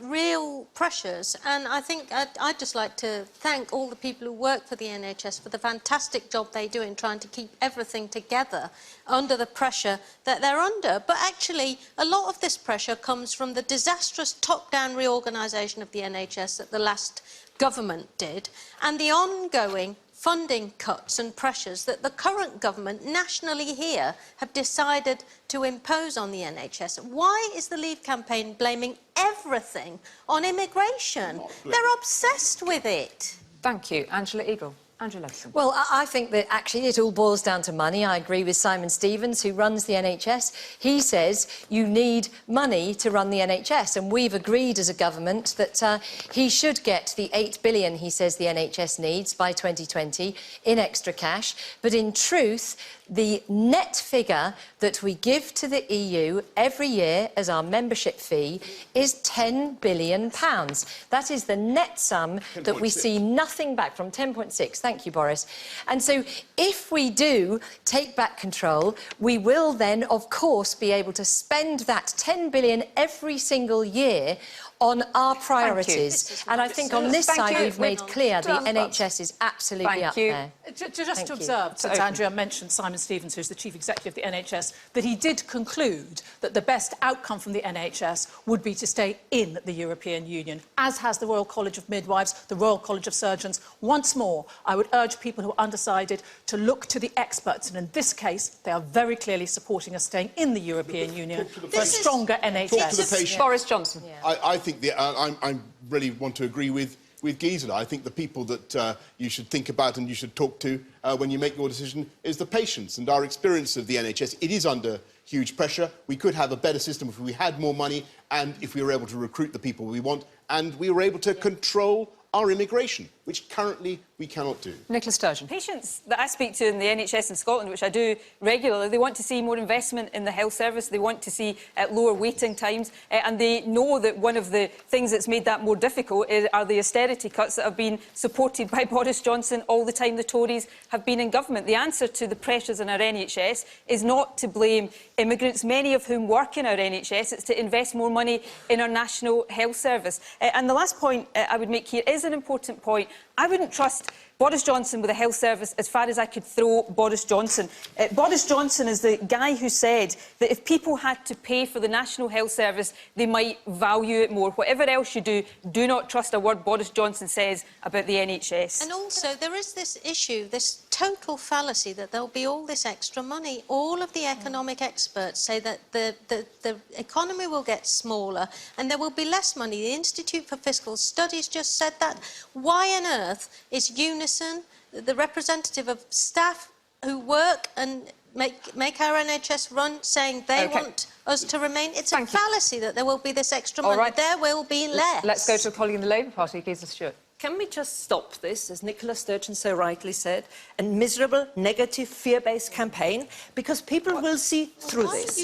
real pressures, and I think I'd just like to thank all the people who work for the NHS for the fantastic job they do in trying to keep everything together under the pressure that they're under. But actually, a lot of this pressure comes from the disastrous top-down reorganisation of the NHS that the last government did, and the ongoing funding cuts and pressures that the current government nationally here have decided to impose on the NHS. Why is the Leave campaign blaming everything on immigration? They're obsessed with it. Thank you. Angela Eagle. Andrew Leveson. Well, I think that actually it all boils down to money. I agree with Simon Stevens, who runs the NHS. He says you need money to run the NHS, and we've agreed as a government that he should get the £8 billion he says the NHS needs by 2020 in extra cash. But in truth, the net figure that we give to the EU every year as our membership fee is £10 billion. That is the net sum that we see nothing back from. 10.6. Thank you, Boris. And so if we do take back control, we will then, of course, be able to spend that £10 billion every single year on our priorities. And I think on this side we've made clear the NHS is absolutely up there. Just to observe, since Andrea mentioned Simon Stevens, who's the Chief Executive of the NHS, that he did conclude that the best outcome from the NHS would be to stay in the European Union, as has the Royal College of Midwives, the Royal College of Surgeons. Once more, I would urge people who are undecided to look to the experts, and in this case, they are very clearly supporting us staying in the European Union for a stronger NHS. Talk to the patient. Boris Johnson. Yeah. I think I really want to agree with Gisela. I think the people that you should think about and you should talk to when you make your decision is the patients. And our experience of the NHS, it is under huge pressure. We could have a better system if we had more money and if we were able to recruit the people we want and we were able to control our immigration, which currently we cannot do. Nicola Sturgeon. Patients that I speak to in the NHS in Scotland, which I do regularly, they want to see more investment in the health service, they want to see lower waiting times, and they know that one of the things that's made that more difficult are the austerity cuts that have been supported by Boris Johnson all the time the Tories have been in government. The answer to the pressures in our NHS is not to blame immigrants, many of whom work in our NHS, it's to invest more money in our National Health Service. And the last point I would make here is an important point. I wouldn't trust Boris Johnson with a health service as far as I could throw Boris Johnson. Boris Johnson is the guy who said that if people had to pay for the National Health Service, they might value it more. Whatever else you do, do not trust a word Boris Johnson says about the NHS. And also, there is this issue, this total fallacy that there'll be all this extra money. All of the economic experts say that the economy will get smaller and there will be less money. The Institute for Fiscal Studies just said that. Why on earth is Unison, the representative of staff who work and make our NHS run, saying they want us to remain? It's a fallacy that there will be this extra money. Right. There will be less. Let's go to a colleague in the Labour Party, Gisela Stewart. Can we just stop this, as Nicola Sturgeon so rightly said, a miserable, negative, fear-based campaign? Because people will see through this.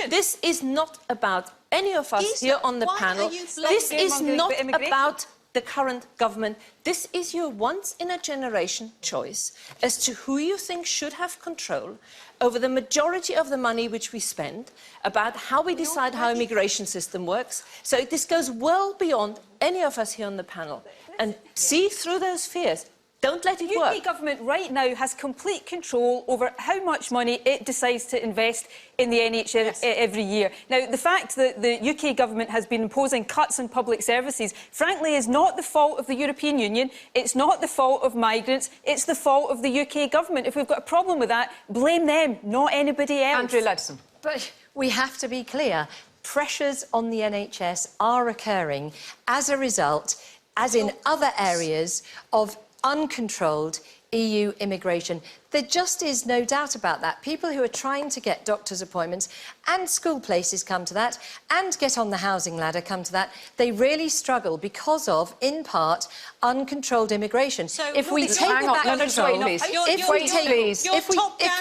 This is not about any of us here on the panel. This is not about the current government. This is your once-in-a-generation choice as to who you think should have control over the majority of the money which we spend, about how we decide how immigration system works. So this goes well beyond any of us here on the panel. And see through those fears. Don't let it work. The UK government right now has complete control over how much money it decides to invest in the NHS every year. Now, the fact that the UK government has been imposing cuts in public services, frankly, is not the fault of the European Union. It's not the fault of migrants. It's the fault of the UK government. If we've got a problem with that, blame them, not anybody else. Andrew Leveson. But we have to be clear. Pressures on the NHS are occurring as a result, as in other areas, of uncontrolled EU immigration. There just is no doubt about that. People who are trying to get doctor's appointments and school places come to that, and get on the housing ladder come to that. They really struggle because of, in part, uncontrolled immigration. So if we take back control, if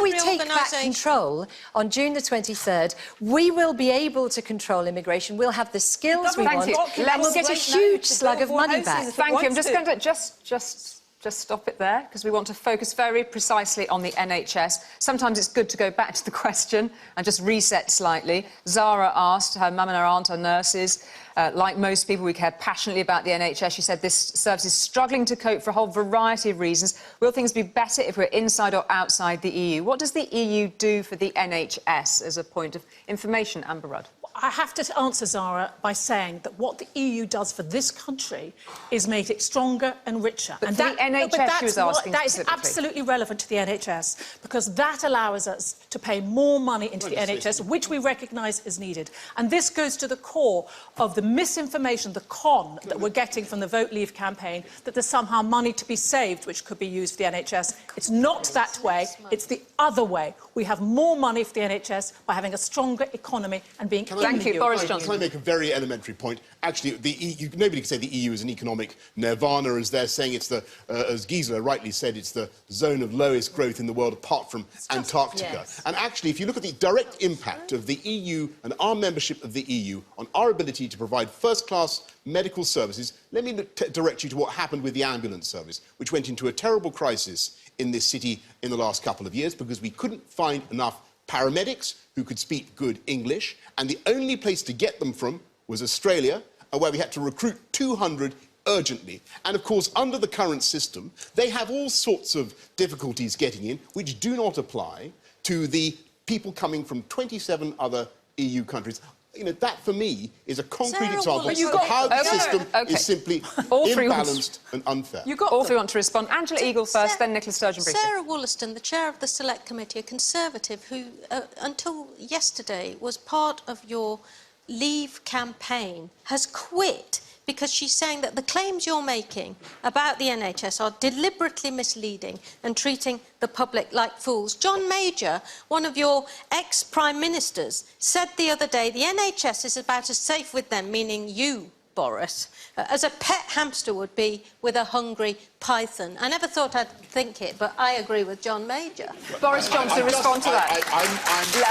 we take back control on June the 23rd, we will be able to control immigration. We'll have the skills we want, and we'll get a huge slug of money back. Thank you. I'm just going to just stop it there, because we want to focus very precisely on the NHS. Sometimes it's good to go back to the question and just reset slightly. Zara asked, her mum and her aunt are nurses. Like most people, we care passionately about the NHS. She said this service is struggling to cope for a whole variety of reasons. Will things be better if we're inside or outside the EU? What does the EU do for the NHS as a point of information, Amber Rudd? I have to answer Zara by saying that what the EU does for this country is make it stronger and richer. But the NHS she was asking that is specifically. absolutely relevant to the NHS, because that allows us to pay more money into the NHS, which we recognise is needed. And this goes to the core of the misinformation, the con that we're getting from the Vote Leave campaign, that there's somehow money to be saved which could be used for the NHS. It's not that way, it's the other way. We have more money for the NHS by having a stronger economy and being Thank you, Boris Johnson. Can I make a very elementary point? Actually, the EU, nobody can say the EU is an economic nirvana, as they're saying. It's the, as Gisela rightly said, it's the zone of lowest growth in the world apart from Antarctica. Yes. And actually, if you look at the direct impact of the EU and our membership of the EU on our ability to provide first-class medical services, let me direct you to what happened with the ambulance service, which went into a terrible crisis in this city in the last couple of years because we couldn't find enough paramedics who could speak good English, and the only place to get them from was Australia, where we had to recruit 200 urgently. And of course, under the current system, they have all sorts of difficulties getting in, which do not apply to the people coming from 27 other EU countries. You know, that for me is a concrete example of how the system is simply imbalanced and unfair. All three want to respond. Angela Eagle first, then Nicola Sturgeon briefly. Sarah Wollaston, the chair of the Select Committee, a Conservative who, until yesterday, was part of your Leave campaign, has quit because she's saying that the claims you're making about the NHS are deliberately misleading and treating the public like fools. John Major, one of your ex-prime ministers, said the other day the NHS is about as safe with them, meaning you, Boris, as a pet hamster would be with a hungry python. I never thought I'd think it, but I agree with John Major. Boris Johnson, respond to that.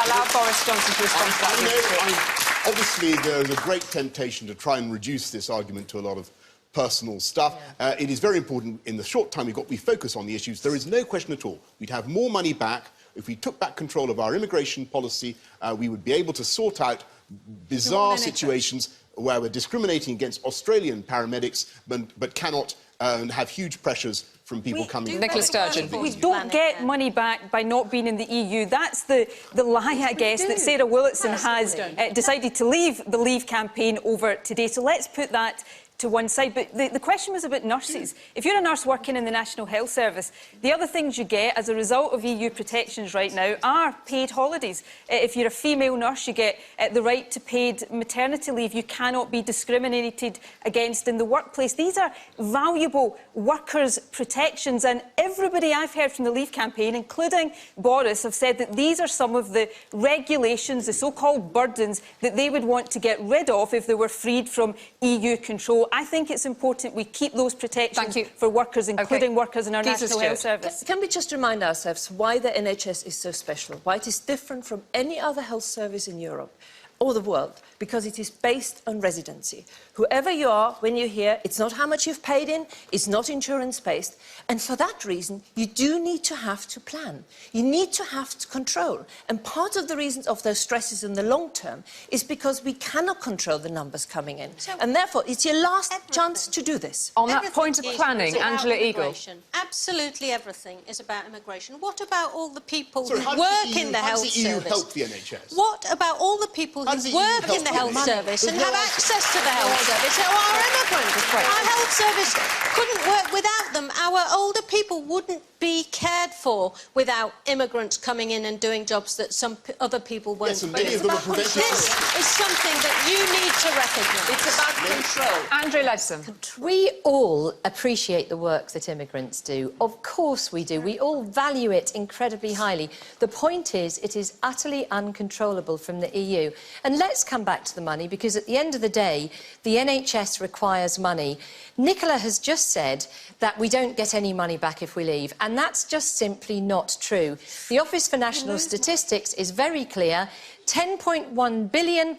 Allow Boris Johnson to respond to that. Obviously, there's a great temptation to try and reduce this argument to a lot of personal stuff. Yeah. It is very important in the short time we've got, we focus on the issues. There is no question at all. We'd have more money back. If we took back control of our immigration policy, we would be able to sort out bizarre situations where we're discriminating against Australian paramedics but cannot have huge pressures from people coming... Nicola Sturgeon. We don't get money back by not being in the EU. That's the lie, I guess, that Sarah Wollaston has decided to leave the Leave campaign over today. So let's put that to one side. But the question was about nurses. If you're a nurse working in the National Health Service, the other things you get as a result of EU protections right now are paid holidays. If you're a female nurse, you get the right to paid maternity leave. You cannot be discriminated against in the workplace. These are valuable workers' protections, and everybody I've heard from the Leave campaign, including Boris, have said that these are some of the regulations, the so-called burdens, that they would want to get rid of if they were freed from EU control. I think it's important we keep those protections for workers, including workers in our National Health Service. Can we just remind ourselves why the NHS is so special, why it is different from any other health service in Europe or the world? Because it is based on residency. Whoever you are, when you're here, it's not how much you've paid in, it's not insurance-based, and for that reason, you do need to have to plan. You need to have to control. And part of the reasons of those stresses in the long term is because we cannot control the numbers coming in. So and therefore, it's your last chance to do this. On that point of planning, Angela Eagle. Absolutely everything is about immigration. What about all the people who work in the health service? How does the EU help the NHS? What about all the people who work in the health service and have access to the health service who are immigrants? Our health service couldn't work without them. Our older people wouldn't be cared for without immigrants coming in and doing jobs that some other people won't. Yes, and many of them are prevented. This is something that you need to recognise. It's about control. Andrew Leadsom. We all appreciate the work that immigrants do. Of course we do. We all value it incredibly highly. The point is, it is utterly uncontrollable from the EU. And let's come back to the money, because at the end of the day, the NHS requires money. Nicola has just said that we don't get any money back if we leave, and that's just simply not true. The Office for National Statistics is very clear. £10.1 billion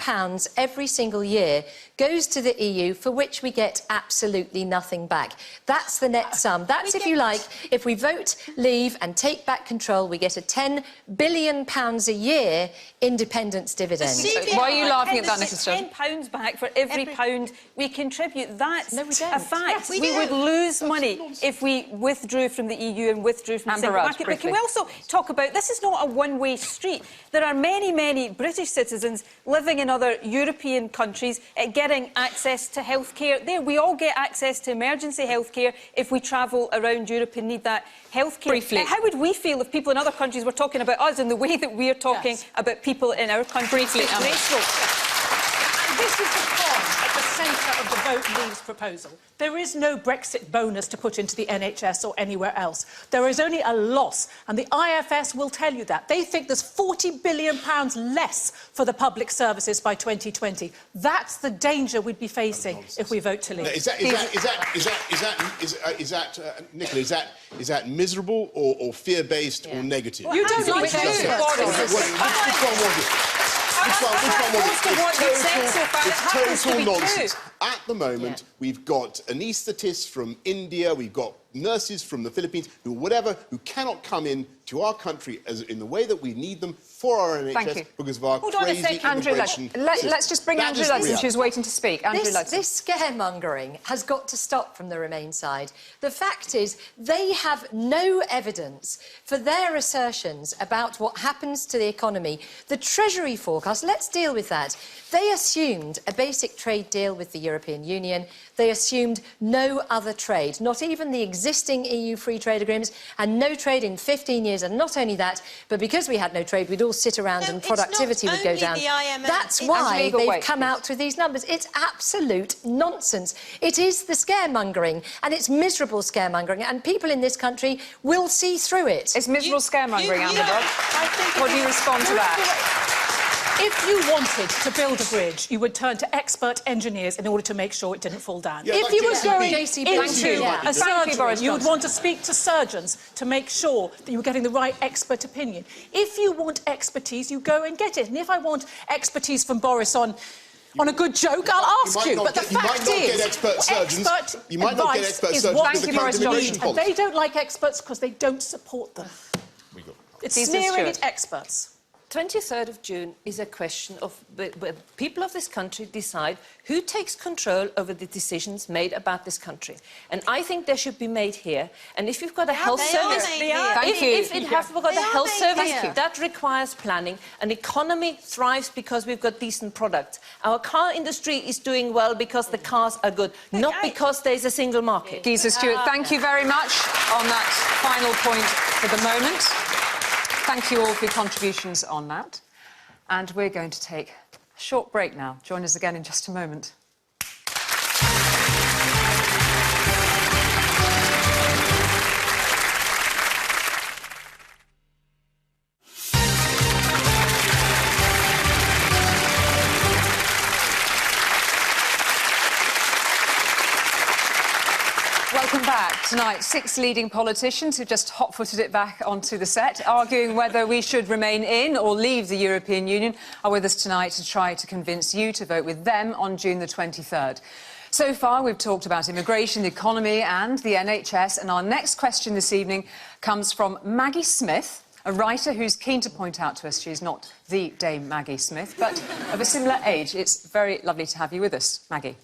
every single year goes to the EU, for which we get absolutely nothing back. That's the net sum. That's, if you like, if we vote leave and take back control, we get a £10 billion a year independence dividend. Why are you laughing at that, Nicola Sturgeon? £10 back for every pound we contribute. That's a fact. We would lose money if we withdrew from the EU and withdrew from the single market. But can we also talk about, this is not a one-way street. There are many, many British citizens living in other European countries getting access to healthcare there. We all get access to emergency healthcare if we travel around Europe and need that healthcare. Briefly. How would we feel if people in other countries were talking about us in the way that we're talking about people in our country? Briefly, This is the con at the centre of the Vote Leaves proposal. There is no Brexit bonus to put into the NHS or anywhere else. There is only a loss, and the IFS will tell you that. They think there's £40 billion less for the public services by 2020. That's the danger we'd be facing if we vote to leave. Nicola, is that miserable or fear-based or negative? You don't like Which one was it? It's total nonsense. At the moment, we've got anaesthetists from India, we've got nurses from the Philippines, who cannot come in to our country in the way that we need them for our NHS because of our crazy immigration system. Let's just bring Andrew Ludson, who's waiting to speak. Andrew Ludson. This scaremongering has got to stop from the Remain side. The fact is, they have no evidence for their assertions about what happens to the economy. The Treasury forecast, let's deal with that. They assumed a basic trade deal with the European Union. They assumed no other trade, not even the existing EU free trade agreements, and no trade in 15 years. And not only that, but because we had no trade, we'd all sit around and productivity would go down. That's why they've come out with these numbers. It's absolute nonsense. It is the scaremongering, and it's miserable scaremongering, and people in this country will see through it. It's miserable scaremongering, Amber Dodd. What do you respond to that? If you wanted to build a bridge, you would turn to expert engineers in order to make sure it didn't fall down. Yeah, if you were going into a surgery, you would want to speak to surgeons to make sure that you were getting the right expert opinion. If you want expertise, you go and get it. And if I want expertise from Boris on a good joke, I'll ask you. But the fact is, you might not get expert surgeons what with the current immigration and policy. they don't like experts because they don't support them. It's sneering at experts. 23rd of June is a question of where people of this country decide who takes control over the decisions made about this country. And I think they should be made here. And if you've got a health service, if it has got a health service, that requires planning. An economy thrives because we've got decent products. Our car industry is doing well because the cars are good, not because there's a single market. Gisela Stewart, thank you very much on that final point for the moment. Thank you all for your contributions on that. And we're going to take a short break now. Join us again in just a moment. Welcome back. Tonight, 6 leading politicians who just hot-footed it back onto the set, arguing whether we should remain in or leave the European Union, are with us tonight to try to convince you to vote with them on June the 23rd. So far, we've talked about immigration, the economy and the NHS, and our next question this evening comes from Maggie Smith, a writer who's keen to point out to us she's not the Dame Maggie Smith, but of a similar age. It's very lovely to have you with us, Maggie.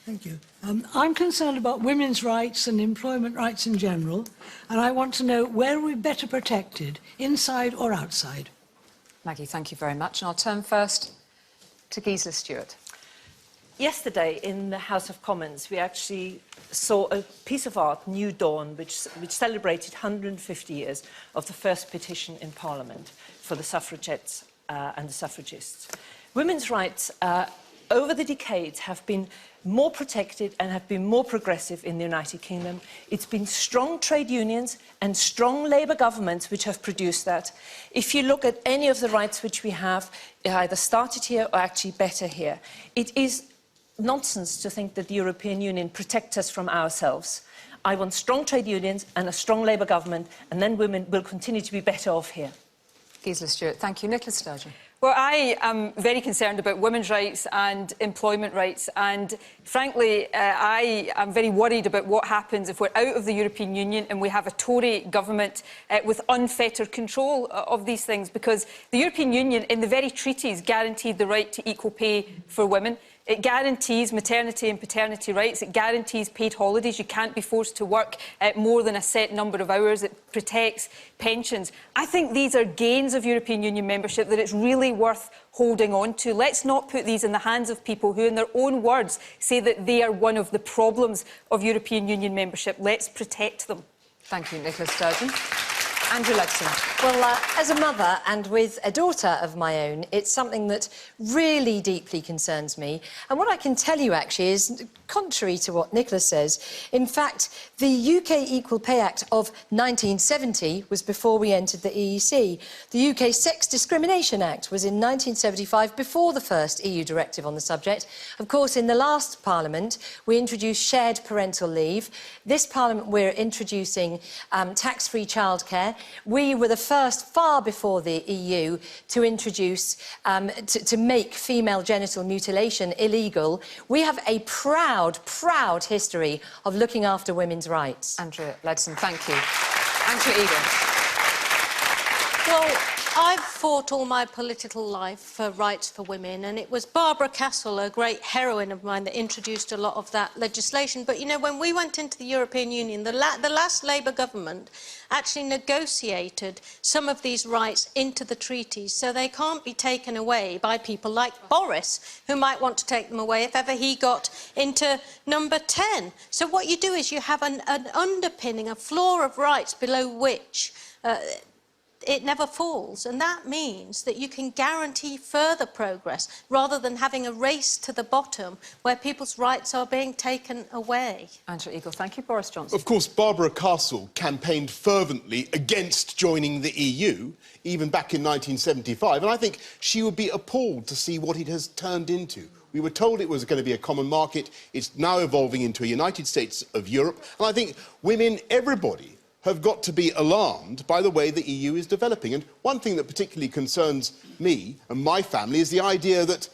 Thank you. I'm concerned about women's rights and employment rights in general, and I want to know where we're better protected, inside or outside. Maggie, thank you very much. And I'll turn first to Gisela Stewart. Yesterday in the House of Commons, we actually saw a piece of art, New Dawn, which celebrated 150 years of the first petition in Parliament for the suffragettes and the suffragists. Women's rights over the decades have been more protected and have been more progressive in the United Kingdom. It's been strong trade unions and strong Labour governments which have produced that. If you look at any of the rights which we have, it either started here or actually better here. It is nonsense to think that the European Union protects us from ourselves. I want strong trade unions and a strong Labour government, and then women will continue to be better off here. Gisela Stewart, thank you. Nicola Sturgeon. Well, I am very concerned about women's rights and employment rights, and frankly, I am very worried about what happens if we're out of the European Union and we have a Tory government with unfettered control of these things, because the European Union, in the very treaties, guaranteed the right to equal pay for women, It guarantees maternity and paternity rights. It guarantees paid holidays. You can't be forced to work more than a set number of hours. It protects pensions. I think these are gains of European Union membership that it's really worth holding on to. Let's not put these in the hands of people who, in their own words, say that they are one of the problems of European Union membership. Let's protect them. Thank you, Nicola Sturgeon. Andrew Leadsom. Well, as a mother and with a daughter of my own, it's something that really deeply concerns me. And what I can tell you, actually, is contrary to what Nicola says. In fact, the UK Equal Pay Act of 1970 was before we entered the EEC. The UK Sex Discrimination Act was in 1975, before the first EU directive on the subject. Of course, in the last Parliament, we introduced shared parental leave. This Parliament, we're introducing tax-free childcare. We were the first, far before the EU, to introduce, to make female genital mutilation illegal. We have a proud, proud history of looking after women's rights. Andrew Leadsom, thank you. Angela Eagle. Well, I've fought all my political life for rights for women, and it was Barbara Castle, a great heroine of mine, that introduced a lot of that legislation. But, you know, when we went into the European Union, the last Labour government actually negotiated some of these rights into the treaties, so they can't be taken away by people like Boris, who might want to take them away if ever he got into number 10. So what you do is you have an underpinning, a floor of rights below which it never falls, and that means that you can guarantee further progress rather than having a race to the bottom where people's rights are being taken away. Angela Eagle, thank you. Boris Johnson. Of course, Barbara Castle campaigned fervently against joining the EU, even back in 1975, and I think she would be appalled to see what it has turned into. We were told it was going to be a common market. It's now evolving into a United States of Europe, and I think women, everybody, have got to be alarmed by the way the EU is developing. And one thing that particularly concerns me and my family is the idea that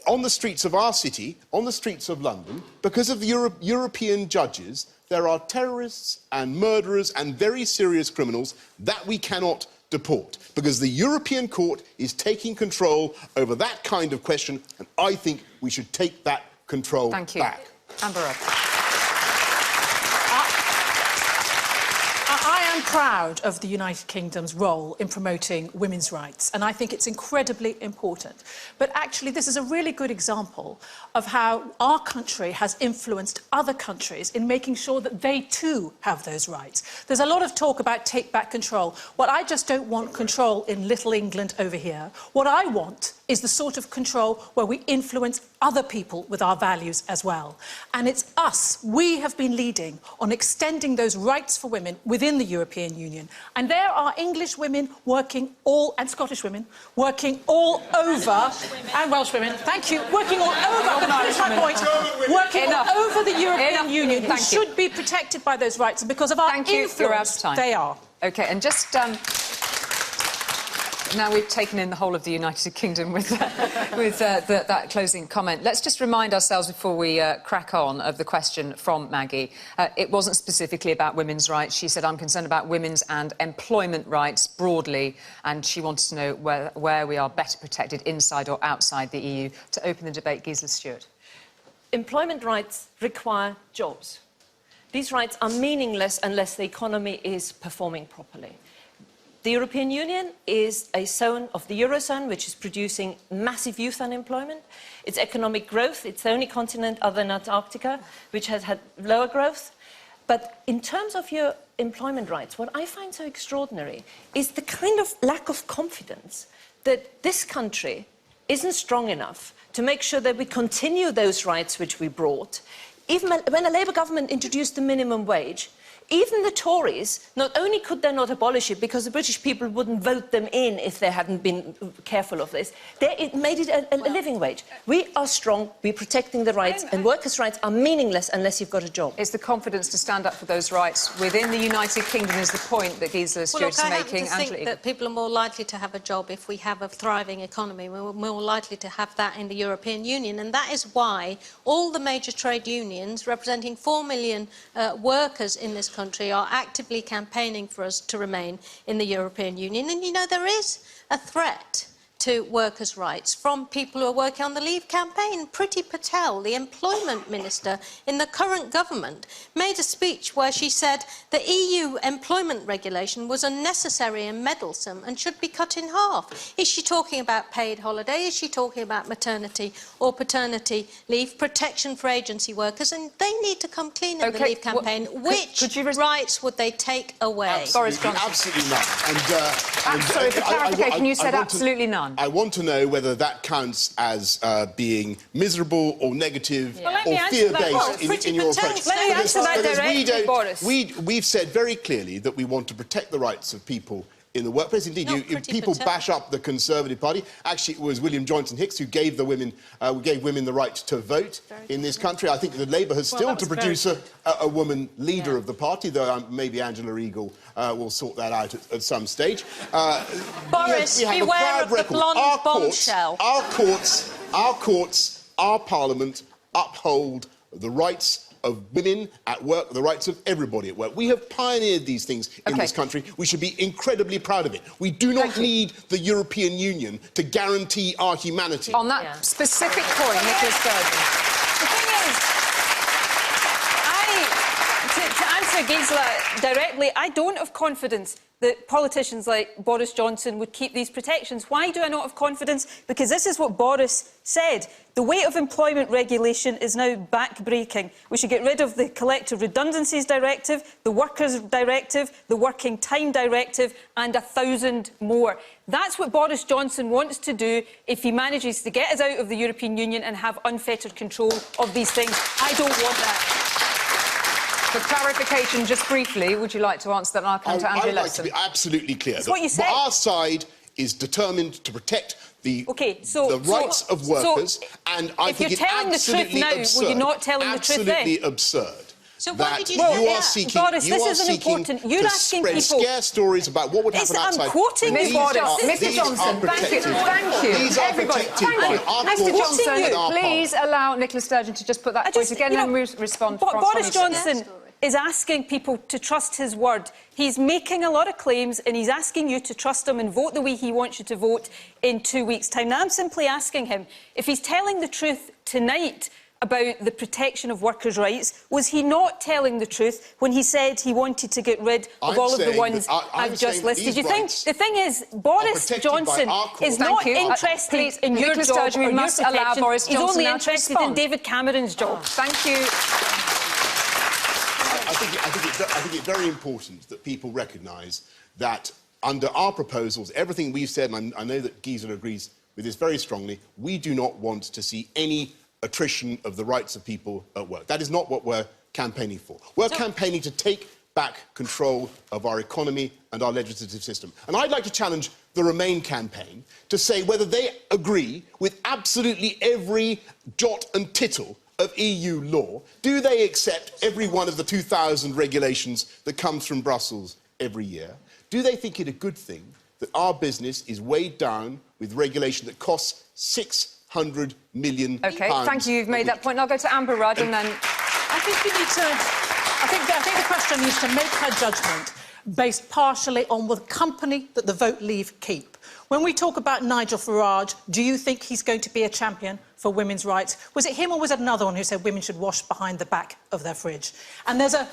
on the streets of our city, on the streets of London, because of the European judges, there are terrorists and murderers and very serious criminals that we cannot deport, because the European Court is taking control over that kind of question, and I think we should take that control back. Thank you. Amber Rudd. I'm proud of the United Kingdom's role in promoting women's rights, and I think it's incredibly important. But actually, this is a really good example of how our country has influenced other countries in making sure that they too have those rights. There's a lot of talk about take back control. Well, I just don't want control in little England over here. What I want is the sort of control where we influence other people with our values as well. And it's us. We have been leading on extending those rights for women within the European Union. And there are English women working and Scottish women working all over, and Welsh women, thank you, working all over, but here's my point, working all over the European Union, who should be protected by those rights, and because of our influence, they are. OK, and just... now we've taken in the whole of the United Kingdom with that closing comment. Let's just remind ourselves before we crack on of the question from Maggie. It wasn't specifically about women's rights. She said, I'm concerned about women's and employment rights broadly, and she wanted to know where we are better protected inside or outside the EU. To open the debate, Gisela Stewart. Employment rights require jobs. These rights are meaningless unless the economy is performing properly. The European Union is a zone of the Eurozone which is producing massive youth unemployment. Its economic growth, it's the only continent other than Antarctica which has had lower growth. But in terms of your employment rights, what I find so extraordinary is the kind of lack of confidence that this country isn't strong enough to make sure that we continue those rights which we brought. Even when a Labour government introduced the minimum wage, even the Tories, not only could they not abolish it because the British people wouldn't vote them in if they hadn't been careful of this, it made it a living wage. We are strong, we're protecting the rights, and workers' rights are meaningless unless you've got a job. It's the confidence to stand up for those rights within the United Kingdom is the point that Gisela Stewart is making. I think that people are more likely to have a job if we have a thriving economy. We're more likely to have that in the European Union, and that is why all the major trade unions, representing 4 million workers in this country, are actively campaigning for us to remain in the European Union. And, you know, there is a threat to workers' rights from people who are working on the Leave campaign. Priti Patel, the employment minister in the current government, made a speech where she said the EU employment regulation was unnecessary and meddlesome and should be cut in half. Is she talking about paid holiday? Is she talking about maternity or paternity leave, protection for agency workers? And they need to come clean in the Leave campaign. Which rights would they take away? Boris Johnson. Absolutely none. Sorry, for clarification, you said absolutely none. I want to know whether that counts as being miserable or negative or fear-based in your approach. Let me answer that directly, Boris. We've said very clearly that we want to protect the rights of people in the workplace. Indeed, people bash up the Conservative Party. Actually, it was William Johnson Hicks who gave women the right to vote in this country. I think that Labour has still to produce a woman leader of the party, though maybe Angela Eagle will sort that out at some stage. Boris, beware of the blonde bombshell. Our courts, our Parliament uphold the rights of women at work, the rights of everybody at work. We have pioneered these things in this country. We should be incredibly proud of it. We do not need the European Union to guarantee our humanity. On that specific point, Nicola Sturgeon. The thing is, to answer Gisela directly, I don't have confidence that politicians like Boris Johnson would keep these protections. Why do I not have confidence? Because this is what Boris said. The weight of employment regulation is now back-breaking. We should get rid of the Collective Redundancies Directive, the Workers' Directive, the Working Time Directive and 1,000 more. That's what Boris Johnson wants to do if he manages to get us out of the European Union and have unfettered control of these things. I don't want that. For clarification, just briefly, would you like to answer that? And I'll come to Andrew I'd like to be absolutely clear. That's what you said. Our side is determined to protect the rights of workers, and I think it's absolutely absurd. Will you not tell him the truth then? Absolutely absurd. So why did you Boris, to scare stories about what would happen outside. I'm quoting Ms. Johnson, thank you. These are protected by our courts. Mr. Johnson, please allow Nicola Sturgeon to just put that point again and respond. Boris Johnson is asking people to trust his word. He's making a lot of claims and he's asking you to trust him and vote the way he wants you to vote in 2 weeks' time. Now, I'm simply asking him, if he's telling the truth tonight about the protection of workers' rights, was he not telling the truth when he said he wanted to get rid of all of the ones I've just listed? You think the thing is, Boris Johnson is not interested in your job or your protection. He's only interested in David Cameron's job. Thank you. I think it's very important that people recognise that under our proposals, everything we've said, and I know that Gisela agrees with this very strongly, we do not want to see any attrition of the rights of people at work. That is not what we're campaigning for. We're campaigning to take back control of our economy and our legislative system. And I'd like to challenge the Remain campaign to say whether they agree with absolutely every jot and tittle of EU law. Do they accept every one of the 2,000 regulations that comes from Brussels every year? Do they think it a good thing that our business is weighed down with regulation that costs £600 million? OK, thank you. You've made that point. I'll go to Amber Rudd and then... I think you need to... I think the question needs to make her judgment based partially on the company that the Vote Leave keep. When we talk about Nigel Farage, do you think he's going to be a champion for women's rights? Was it him or was it another one who said women should wash behind the back of their fridge? And there's a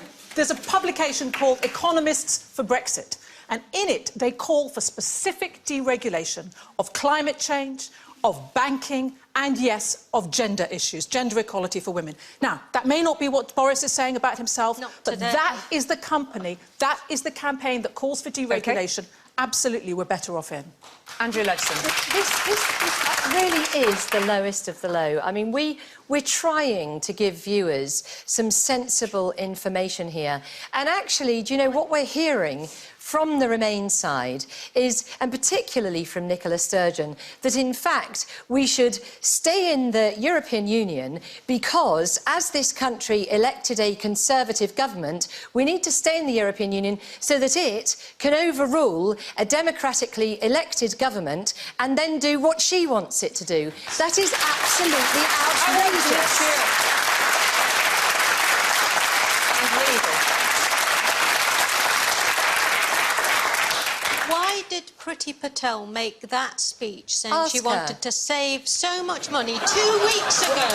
publication called Economists for Brexit, and in it they call for specific deregulation of climate change, of banking and, yes, of gender issues, gender equality for women. Now, that may not be what Boris is saying about himself, but that is the company, that is the campaign that calls for deregulation. OK. Absolutely, we're better off in. Andrew Leadsom. This really is the lowest of the low. I mean, we're trying to give viewers some sensible information here. And actually, do you know what we're hearing from the Remain side is, and particularly from Nicola Sturgeon, that in fact we should stay in the European Union because, as this country elected a Conservative government, we need to stay in the European Union so that it can overrule a democratically elected government and then do what she wants it to do. That is absolutely outrageous. did Priti Patel make that speech saying Ask she her. wanted to save so much money 2 weeks ago?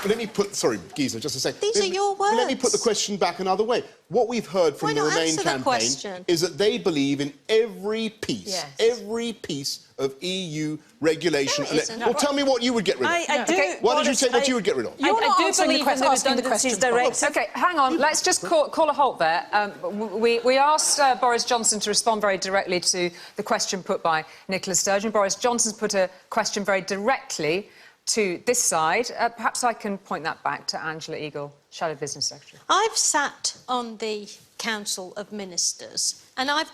Let me put. Sorry, Gisela, just a second. These are your words. Let me put the question back another way. What we've heard from Why the not Remain answer the campaign question? is that they believe in every piece Yes. of EU regulation. No, it isn't. Well, tell me what you would get rid of. I do. Why did you say what you would get rid of? I do answering the believe in question, the asking the redundancies questions, directive. OK, hang on. Let's just call a halt there. We asked Boris Johnson to respond very directly to the question put by Nicola Sturgeon. Boris Johnson's put a question very directly to this side. Perhaps I can point that back to Angela Eagle, Shadow Business Secretary. I've sat on the Council of Ministers and I've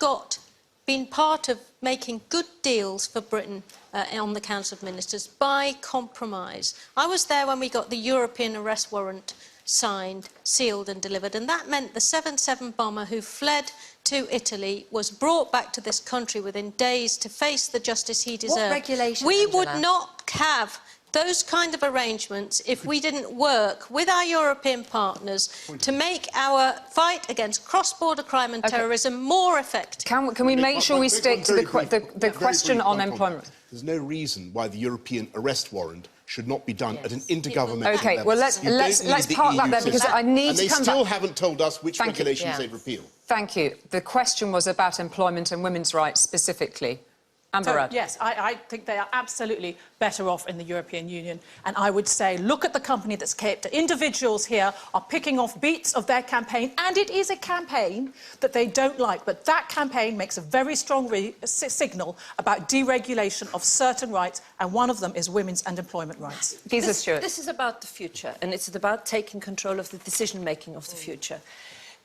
been part of making good deals for Britain on the Council of Ministers by compromise. I was there when we got the European arrest warrant signed, sealed and delivered, and that meant the 7-7 bomber who fled to Italy was brought back to this country within days to face the justice he deserved. What regulation, We Angela? would not have those kind of arrangements if we didn't work with our European partners to make our fight against cross-border crime and terrorism more effective. Can we make sure we stick to the question on employment? There's no reason why the European arrest warrant should not be done at an intergovernmental OK, level. well, let's park that there, because I need to come back. And they still haven't told us which regulations they've repealed. Thank you. The question was about employment and women's rights specifically. Amber Rudd. Yes, I think they are absolutely better off in the European Union. And I would say, look at the company that's kept. Individuals here are picking off beats of their campaign, and it is a campaign that they don't like. But that campaign makes a very strong signal about deregulation of certain rights, and one of them is women's and employment rights. Gisela Stewart. This is about the future, and it's about taking control of the decision-making of the future.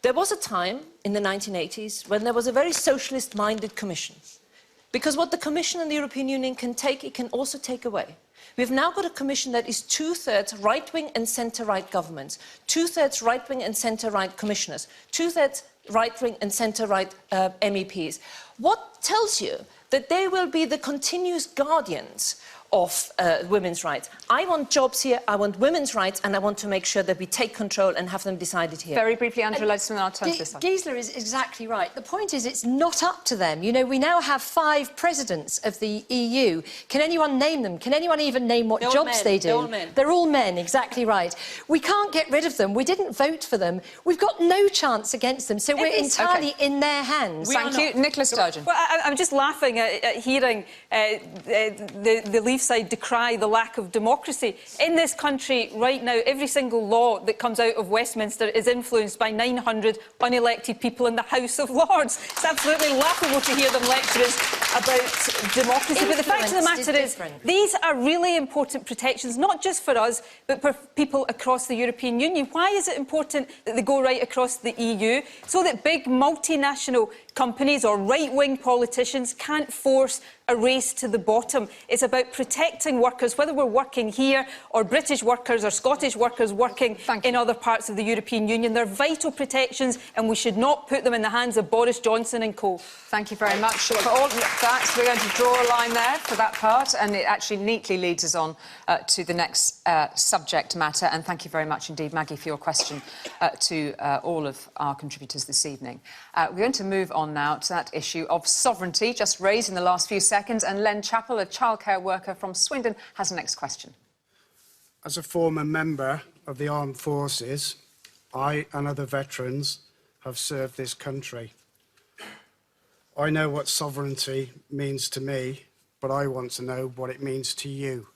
There was a time in the 1980s when there was a very socialist-minded commission. Because what the Commission and the European Union can take, it can also take away. We've now got a Commission that is two-thirds right-wing and centre-right governments, two-thirds right-wing and centre-right commissioners, two-thirds right-wing and centre-right MEPs. What tells you that they will be the continuous guardians of women's rights? I want jobs here, I want women's rights, and I want to make sure that we take control and have them decided here. Very briefly, Andrew Leadsom, and I'll turn to this side. Gisela is exactly right. The point is, it's not up to them. You know, we now have 5 presidents of the EU. Can anyone name them? Can anyone even name what jobs they do? They're all men. They're all men, exactly right. We can't get rid of them. We didn't vote for them. We've got no chance against them, so we're entirely in their hands. Thank you. Nicola Sturgeon. Well, I'm just laughing at hearing the Leave side decry the lack of democracy. In this country right now, every single law that comes out of Westminster is influenced by 900 unelected people in the House of Lords. It's absolutely laughable to hear them lecture us about democracy. But the fact of the matter is, these are really important protections, not just for us, but for people across the European Union. Why is it important that they go right across the EU? So that big multinational companies or right-wing politicians can't force a race to the bottom. It's about protecting workers, whether we're working here or British workers or Scottish workers working in other parts of the European Union. They're vital protections and we should not put them in the hands of Boris Johnson and co. Thank you very much for all of that. We're going to draw a line there for that part, and it actually neatly leads us on to the next subject matter. And thank you very much indeed, Maggie, for your question to all of our contributors this evening. We're going to move on now to that issue of sovereignty, just raised in the last few seconds. And Len Chappell, a childcare worker from Swindon, has the next question. As a former member of the armed forces, I and other veterans have served this country. I know what sovereignty means to me, but I want to know what it means to you.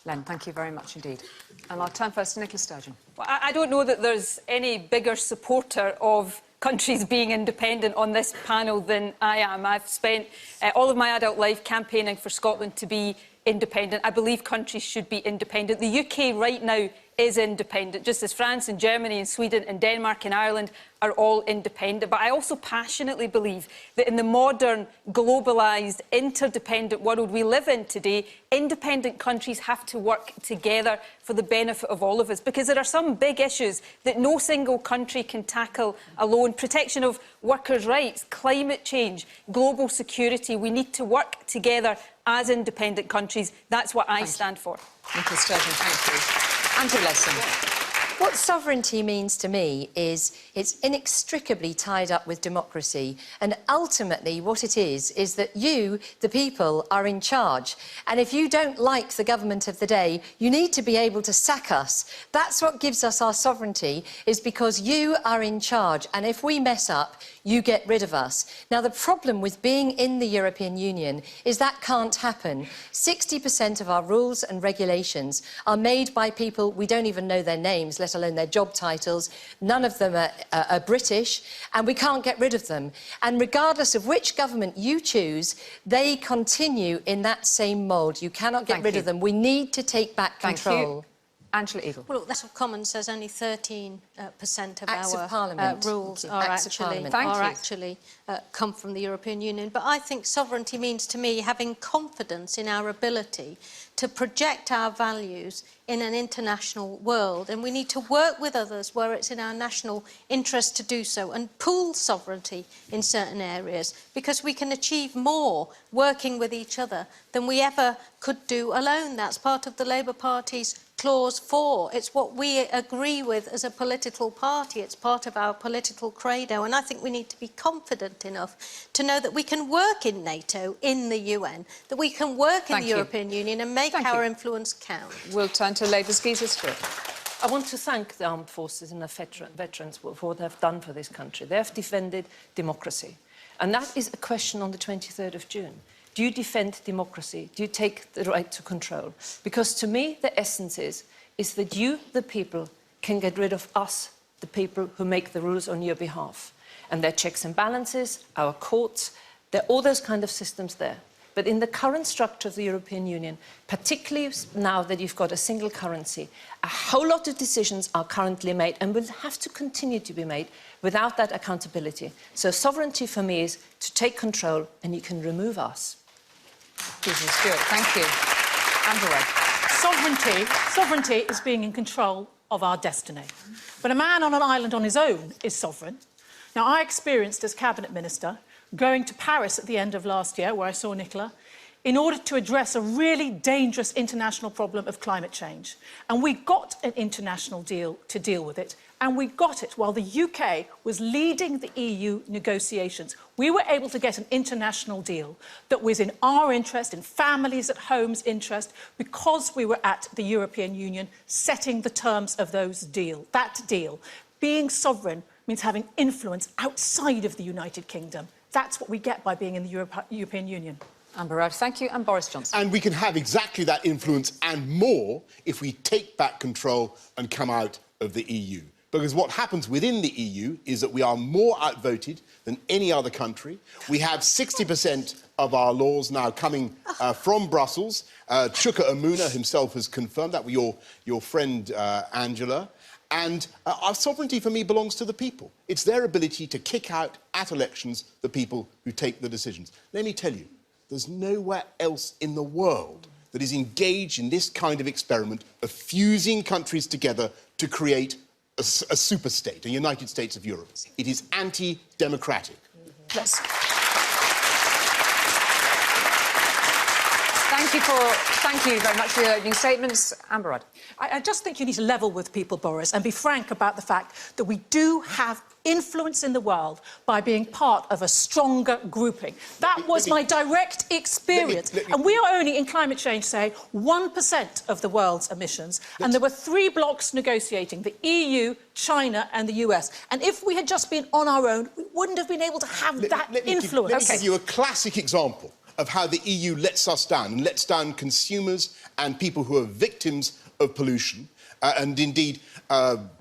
Len, thank you very much indeed. And I'll turn first to Nicola Sturgeon. Well, I don't know that there's any bigger supporter of countries being independent on this panel than I am. I've spent all of my adult life campaigning for Scotland to be independent. I believe countries should be independent. The UK right now is independent, just as France and Germany and Sweden and Denmark and Ireland are all independent. But I also passionately believe that in the modern, globalised, interdependent world we live in today, independent countries have to work together for the benefit of all of us, because there are some big issues that no single country can tackle alone. Protection of workers' rights, climate change, global security. We need to work together as independent countries. That's what I stand for. Nicola Sturgeon, thank you. Andrew Leadsom. What sovereignty means to me is it's inextricably tied up with democracy, and ultimately what it is that you, the people, are in charge. And if you don't like the government of the day, you need to be able to sack us. That's what gives us our sovereignty, is because you are in charge, and if we mess up, you get rid of us. Now, the problem with being in the European Union is that can't happen. 60% of our rules and regulations are made by people we don't even know their names, let alone their job titles. None of them are British, and we can't get rid of them. And regardless of which government you choose, they continue in that same mould. You cannot get rid of them. We need to take back control. Angela Eagle. Well, look, the House of Commons says only 13% of Acts our of Parliament. rules are Acts of actually, Parliament. come from the European Union. But I think sovereignty means to me having confidence in our ability to project our values in an international world, and we need to work with others where it's in our national interest to do so and pool sovereignty in certain areas, because we can achieve more working with each other than we ever could do alone. That's part of the Labour Party's Clause 4. It's what we agree with as a political party. It's part of our political credo, and I think we need to be confident enough to know that we can work in NATO, in the UN, that we can work in the European Union and make our influence count. We'll turn to Labour's Giza Stewart. I want to thank the armed forces and the veterans for what they've done for this country. They have defended democracy. And that is a question on the 23rd of June. Do you defend democracy? Do you take the right to control? Because to me, the essence is that you, the people, can get rid of us, the people who make the rules on your behalf. And there are checks and balances, our courts, there are all those kind of systems there. But in the current structure of the European Union, particularly now that you've got a single currency, a whole lot of decisions are currently made and will have to continue to be made without that accountability. So sovereignty for me is to take control, and you can remove us. Giza Stewart, thank you. Amber Wade. Sovereignty is being in control of our destiny. But a man on an island on his own is sovereign. Now, I experienced as Cabinet Minister going to Paris at the end of last year, where I saw Nicola, in order to address a really dangerous international problem of climate change. And we got an international deal to deal with it, and we got it while the UK was leading the EU negotiations. We were able to get an international deal that was in our interest, in families at home's interest, because we were at the European Union setting the terms of that deal. Being sovereign means having influence outside of the United Kingdom. That's what we get by being in the European Union. Amber Wade, thank you. And Boris Johnson. And we can have exactly that influence and more if we take back control and come out of the EU. Because what happens within the EU is that we are more outvoted than any other country. We have 60% of our laws now coming from Brussels. Chuka Umunna himself has confirmed that, with your friend Angela. And our sovereignty, for me, belongs to the people. It's their ability to kick out at elections the people who take the decisions. Let me tell you, there's nowhere else in the world that is engaged in this kind of experiment of fusing countries together to create a super-state, a United States of Europe. It is anti-democratic. Thank you very much for your opening statements. Amber Wade. I just think you need to level with people, Boris, and be frank about the fact that we do have influence in the world by being part of a stronger grouping. That was my direct experience. And we are only, in climate change, say, 1% of the world's emissions. And there were 3 blocs negotiating, the EU, China and the US. And if we had just been on our own, we wouldn't have been able to have that influence. Let me give you a classic example of how the EU lets us down, and lets down consumers and people who are victims of pollution, and indeed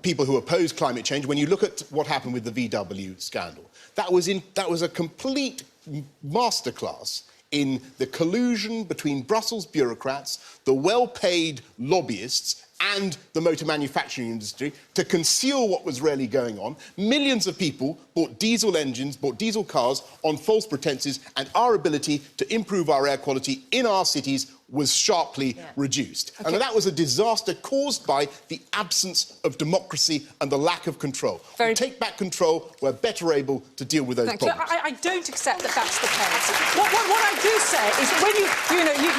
people who oppose climate change. When you look at what happened with the VW scandal, that was a complete masterclass in the collusion between Brussels bureaucrats, the well-paid lobbyists, and the motor manufacturing industry to conceal what was really going on. Millions of people bought diesel engines, bought diesel cars on false pretences, and our ability to improve our air quality in our cities was sharply reduced. And that was a disaster caused by the absence of democracy and the lack of control. We take back control, we're better able to deal with those problems. I don't accept that that's the case. What I do say is that when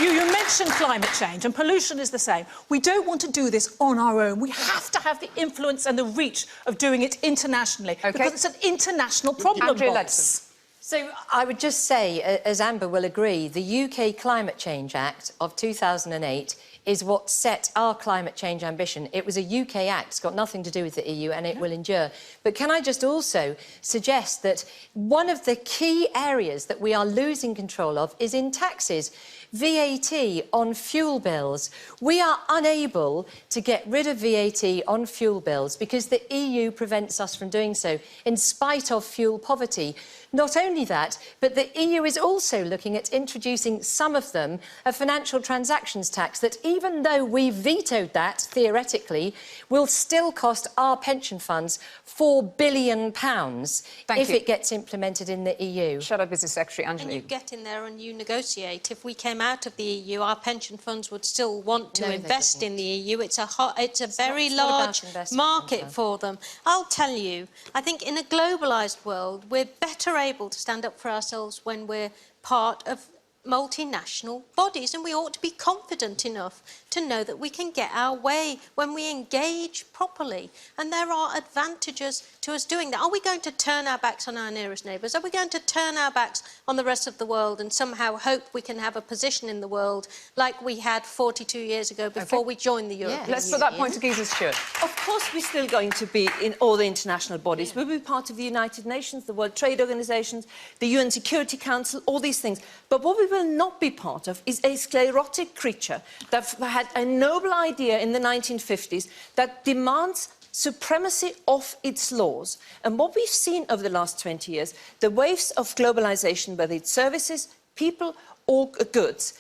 you mentioned climate change, and pollution is the same, we don't want to do this on our own. We have to have the influence and the reach of doing it internationally, because it's an international problem. Andrea Leadsom. So I would just say, as Amber will agree, the UK Climate Change Act of 2008 is what set our climate change ambition. It was a UK act, it's got nothing to do with the EU, and it will endure. But can I just also suggest that one of the key areas that we are losing control of is in taxes. VAT on fuel bills. We are unable to get rid of VAT on fuel bills because the EU prevents us from doing so, in spite of fuel poverty. Not only that, but the EU is also looking at introducing some of them a financial transactions tax that, even though we vetoed that, theoretically, will still cost our pension funds £4 billion if it gets implemented in the EU. Shadow Business Secretary Angela. And you get in there and you negotiate. If we came out of the EU, our pension funds would still want to invest in the EU. It's a very large market for them. I'll tell you, I think in a globalised world, we're better able to stand up for ourselves when we're part of multinational bodies, and we ought to be confident enough to know that we can get our way when we engage properly, and there are advantages to us doing that. Are we going to turn our backs on our nearest neighbours? Are we going to turn our backs on the rest of the world and somehow hope we can have a position in the world like we had 42 years ago before we joined the European Union? Let's put that point to Giza Stewart. Of course we're still going to be in all the international bodies. We'll be part of the United Nations, the World Trade Organization, the UN Security Council, all these things. But what we will not be part of is a sclerotic creature that had a noble idea in the 1950s that demands supremacy of its laws. And what we've seen over the last 20 years, the waves of globalisation, whether it's services, people or goods,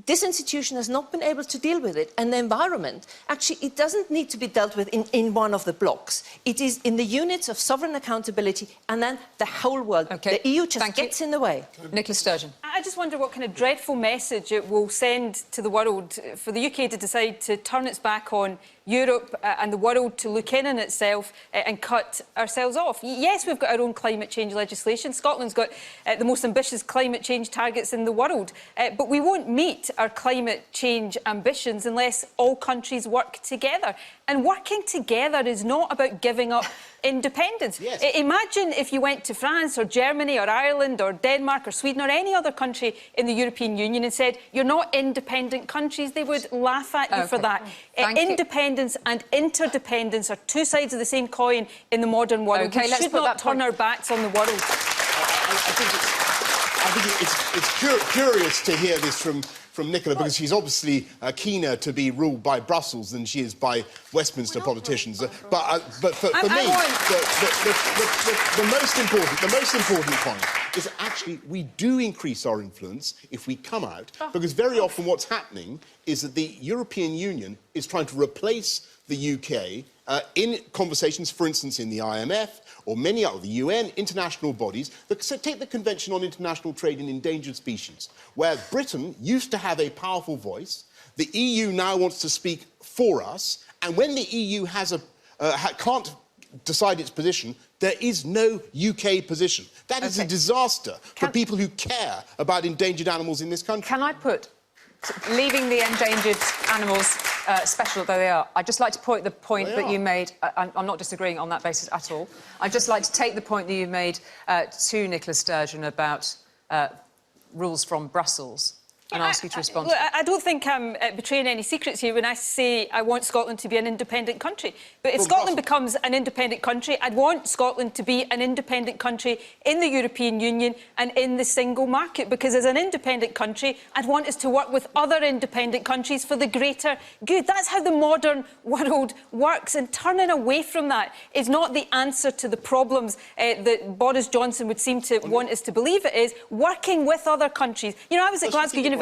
this institution has not been able to deal with it. And the environment, actually, it doesn't need to be dealt with in one of the blocks. It is in the units of sovereign accountability and then the whole world. The EU just gets in the way. Nicola Sturgeon. I just wonder what kind of dreadful message it will send to the world for the UK to decide to turn its back on Europe and the world, to look in on itself and cut ourselves off. Yes, we've got our own climate change legislation. Scotland's got the most ambitious climate change targets in the world. But we won't meet our climate change ambitions unless all countries work together. And working together is not about giving up independence. Yes. Imagine if you went to France or Germany or Ireland or Denmark or Sweden or any other country in the European Union and said, you're not independent countries. They would laugh at you for that. Independence and interdependence are two sides of the same coin in the modern world. We should not turn our backs on the world. I think it's curious to hear this from Nicola, because she's obviously keener to be ruled by Brussels than she is by Westminster politicians. But for me, the most important point is actually we do increase our influence if we come out, because very often what's happening is that the European Union is trying to replace the UK in conversations, for instance, in the IMF or many other, the UN, international bodies. So take the Convention on International Trade in Endangered Species, where Britain used to have a powerful voice. The EU now wants to speak for us, and when the EU can't decide its position, there is no UK position. That is a disaster for people who care about endangered animals in this country. Can I put, leaving the endangered animals, special though they are, I'd just like to point the point that you made. I'm not disagreeing on that basis at all. I'd just like to take the point that you made to Nicola Sturgeon about rules from Brussels and ask you to respond. I don't think I'm betraying any secrets here when I say I want Scotland to be an independent country. But if Scotland becomes an independent country, I'd want Scotland to be an independent country in the European Union and in the single market, because as an independent country, I'd want us to work with other independent countries for the greater good. That's how the modern world works, and turning away from that is not the answer to the problems that Boris Johnson would seem to want us to believe it is. Working with other countries. You know, I was at Glasgow University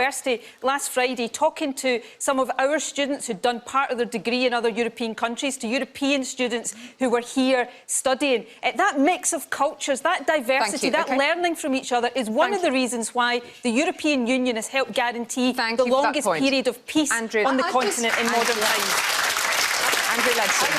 last Friday talking to some of our students who'd done part of their degree in other European countries, to European students who were here studying. That mix of cultures, that diversity, that learning from each other is one of the reasons why the European Union has helped guarantee the longest period of peace on the continent in modern times. I would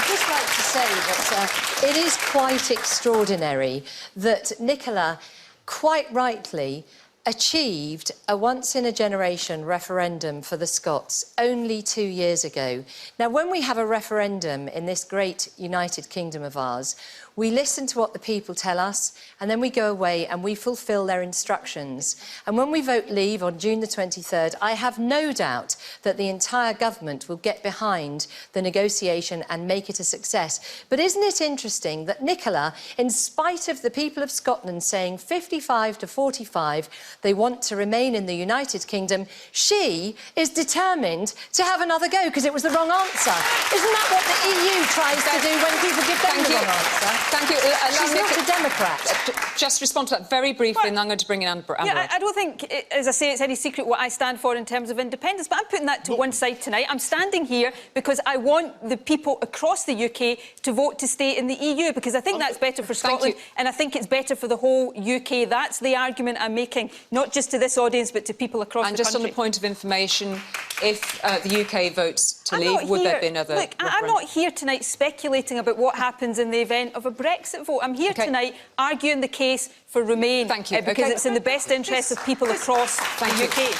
just like to say that it is quite extraordinary that Nicola, quite rightly, achieved a once-in-a-generation referendum for the Scots only 2 years ago. Now, when we have a referendum in this great United Kingdom of ours, we listen to what the people tell us, and then we go away and we fulfil their instructions. And when we vote leave on June the 23rd, I have no doubt that the entire government will get behind the negotiation and make it a success. But isn't it interesting that Nicola, in spite of the people of Scotland saying 55 to 45, they want to remain in the United Kingdom, she is determined to have another go because it was the wrong answer. Isn't that what the EU tries to do when people give them the wrong answer? Thank you. She's not a Democrat. Just respond to that very briefly, and I'm going to bring in Amber. Yeah, I don't think, as I say, it's any secret what I stand for in terms of independence, but I'm putting that to one side tonight. I'm standing here because I want the people across the UK to vote to stay in the EU, because I think that's better for Scotland, and I think it's better for the whole UK. That's the argument I'm making, not just to this audience, but to people across the country. And just on the point of information, if the UK votes to leave, would there be another Look, I'm not here tonight speculating about what happens in the event of a Brexit vote. I'm here tonight arguing the case for Remain. Thank you. Because it's in the best interest of people across the UK.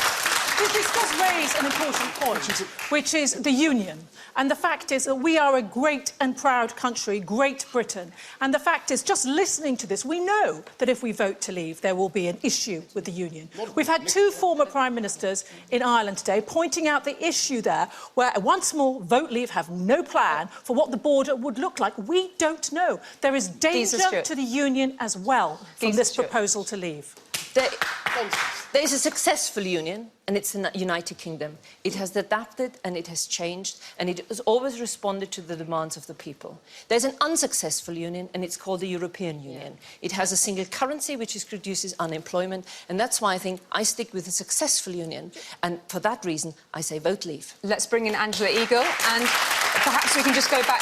This does raise an important point, which is the union. And the fact is that we are a great and proud country, Great Britain. And the fact is, just listening to this, we know that if we vote to leave, there will be an issue with the union. We've had two former Prime Ministers in Ireland today pointing out the issue there, where once more, vote leave have no plan for what the border would look like. We don't know. There is danger to the union as well from this proposal to leave. There is a successful union, and it's the United Kingdom. It has adapted and it has changed, and it has always responded to the demands of the people. There's an unsuccessful union, and it's called the European Union. It has a single currency, which reduces unemployment, and that's why I think I stick with a successful union, and for that reason, I say vote leave. Let's bring in Angela Eagle, and perhaps we can just go back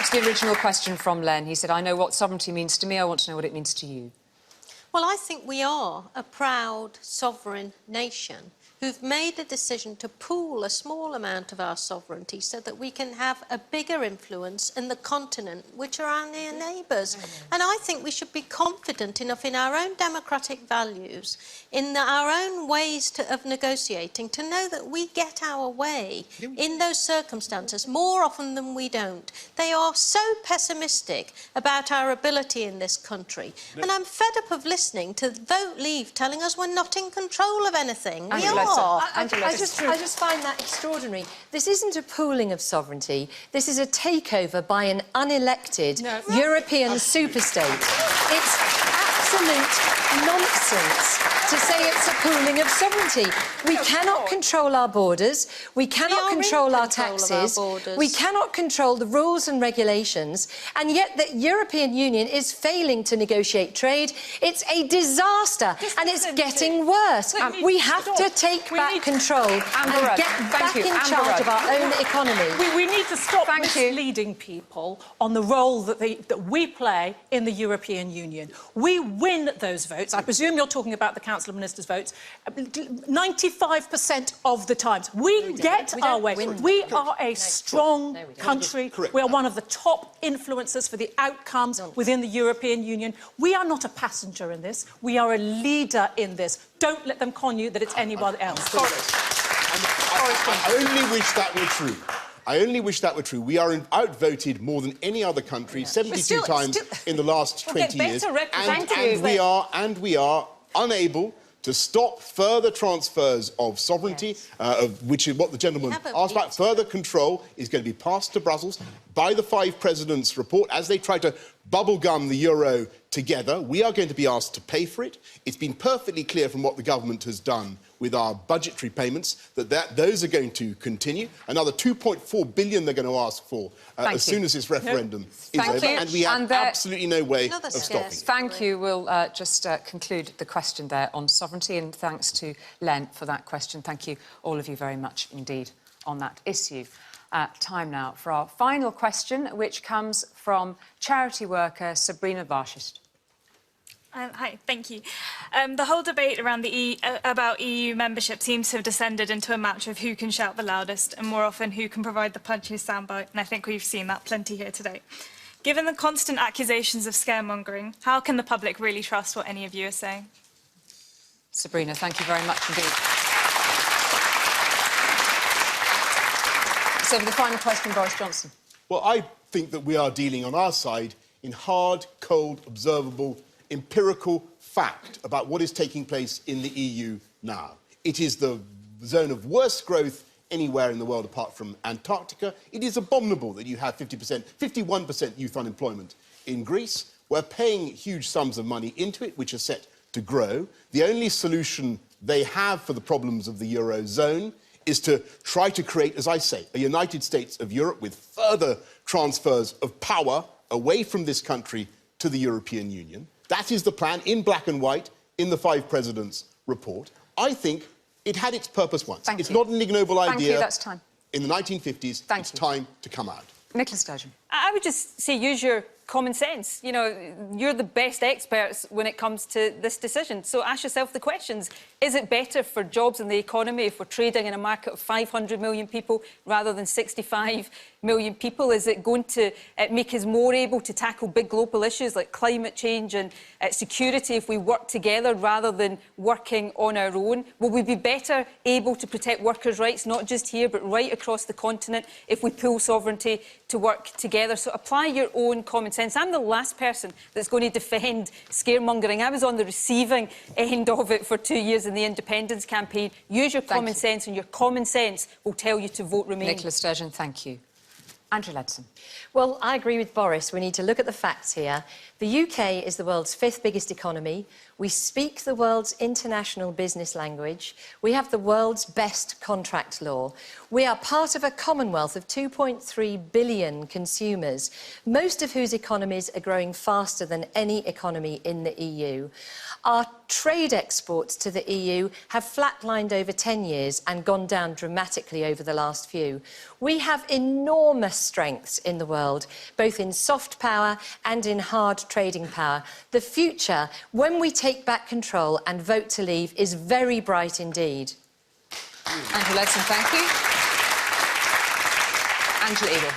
to the original question from Len. He said, I know what sovereignty means to me, I want to know what it means to you. Well, I think we are a proud, sovereign nation who've made a decision to pool a small amount of our sovereignty so that we can have a bigger influence in the continent, which are our near neighbours. And I think we should be confident enough in our own democratic values, in our own ways of negotiating, to know that we get our way in those circumstances more often than we don't. They are so pessimistic about our ability in this country. And I'm fed up of listening to vote leave telling us we're not in control of anything. We are. I just find that extraordinary. This isn't a pooling of sovereignty. This is a takeover by an unelected European superstate. It's absolute nonsense to say it's a pooling of sovereignty. We cannot control our borders. We cannot control our taxes. We cannot control the rules and regulations. And yet the European Union is failing to negotiate trade. It's a disaster, and it's getting worse. We have to take back control and get back in charge of our own economy. We need to stop misleading people on the role that we play in the European Union. We win those votes. I presume you're talking about the Council of Ministers votes. 95% of the times. We get our way. We are a strong country. We are one of the top influencers for the outcomes within the European Union. We are not a passenger in this. We are a leader in this. Don't let them con you that it's anyone else. I only wish that were true. I only wish that were true. We are outvoted more than any other country, 72 times in the last 20 years. And we are unable to stop further transfers of sovereignty, which is what the gentleman asked about. Further control is going to be passed to Brussels by the 5 presidents' report as they try to bubblegum the euro together. We are going to be asked to pay for it. It's been perfectly clear from what the government has done with our budgetary payments that those are going to continue. Another 2.4 billion they're going to ask for as soon as this referendum is over. And we have absolutely no way of stopping it. Thank you. We'll just conclude the question there on sovereignty, and thanks to Len for that question. Thank you, all of you, very much indeed on that issue. Time now for our final question, which comes from charity worker Sabrina Barshish. Hi, thank you. The whole debate around about EU membership seems to have descended into a match of who can shout the loudest and more often who can provide the punchiest soundbite, and I think we've seen that plenty here today. Given the constant accusations of scaremongering, how can the public really trust what any of you are saying? Sabrina, thank you very much indeed. So for the final question, Boris Johnson. Well, I think that we are dealing on our side in hard, cold, observable, empirical fact about what is taking place in the EU now. It is the zone of worst growth anywhere in the world apart from Antarctica. It is abominable that you have 51% youth unemployment in Greece. We're paying huge sums of money into it, which are set to grow. The only solution they have for the problems of the Eurozone is to try to create, as I say, a United States of Europe with further transfers of power away from this country to the European Union. That is the plan in black and white in the Five Presidents report. I think it had its purpose once. It's not an ignoble idea. Thank you, that's time. In the 1950s, it's time to come out. Nicola Sturgeon. I would just say use your common sense. You know, you're the best experts when it comes to this decision. So ask yourself the questions. Is it better for jobs in the economy if we're trading in a market of 500 million people rather than 65 million people? Is it going to make us more able to tackle big global issues like climate change and security if we work together rather than working on our own? Will we be better able to protect workers' rights, not just here, but right across the continent if we pool sovereignty to work together? So apply your own common sense. I'm the last person that's going to defend scaremongering. I was on the receiving end of it for 2 years in the independence campaign. Use your common sense, and your common sense will tell you to vote Remain. Nicola Sturgeon, thank you. Andrew Leadsom. Well, I agree with Boris. We need to look at the facts here. The UK is the world's 5th biggest economy. We speak the world's international business language. We have the world's best contract law. We are part of a commonwealth of 2.3 billion consumers, most of whose economies are growing faster than any economy in the EU. Our trade exports to the EU have flatlined over 10 years and gone down dramatically over the last few. We have enormous strengths in the world, both in soft power and in hard trading power. The future, when we take back control and vote to leave, is very bright indeed. Andrew Leadsom, thank you. Angela Eagle.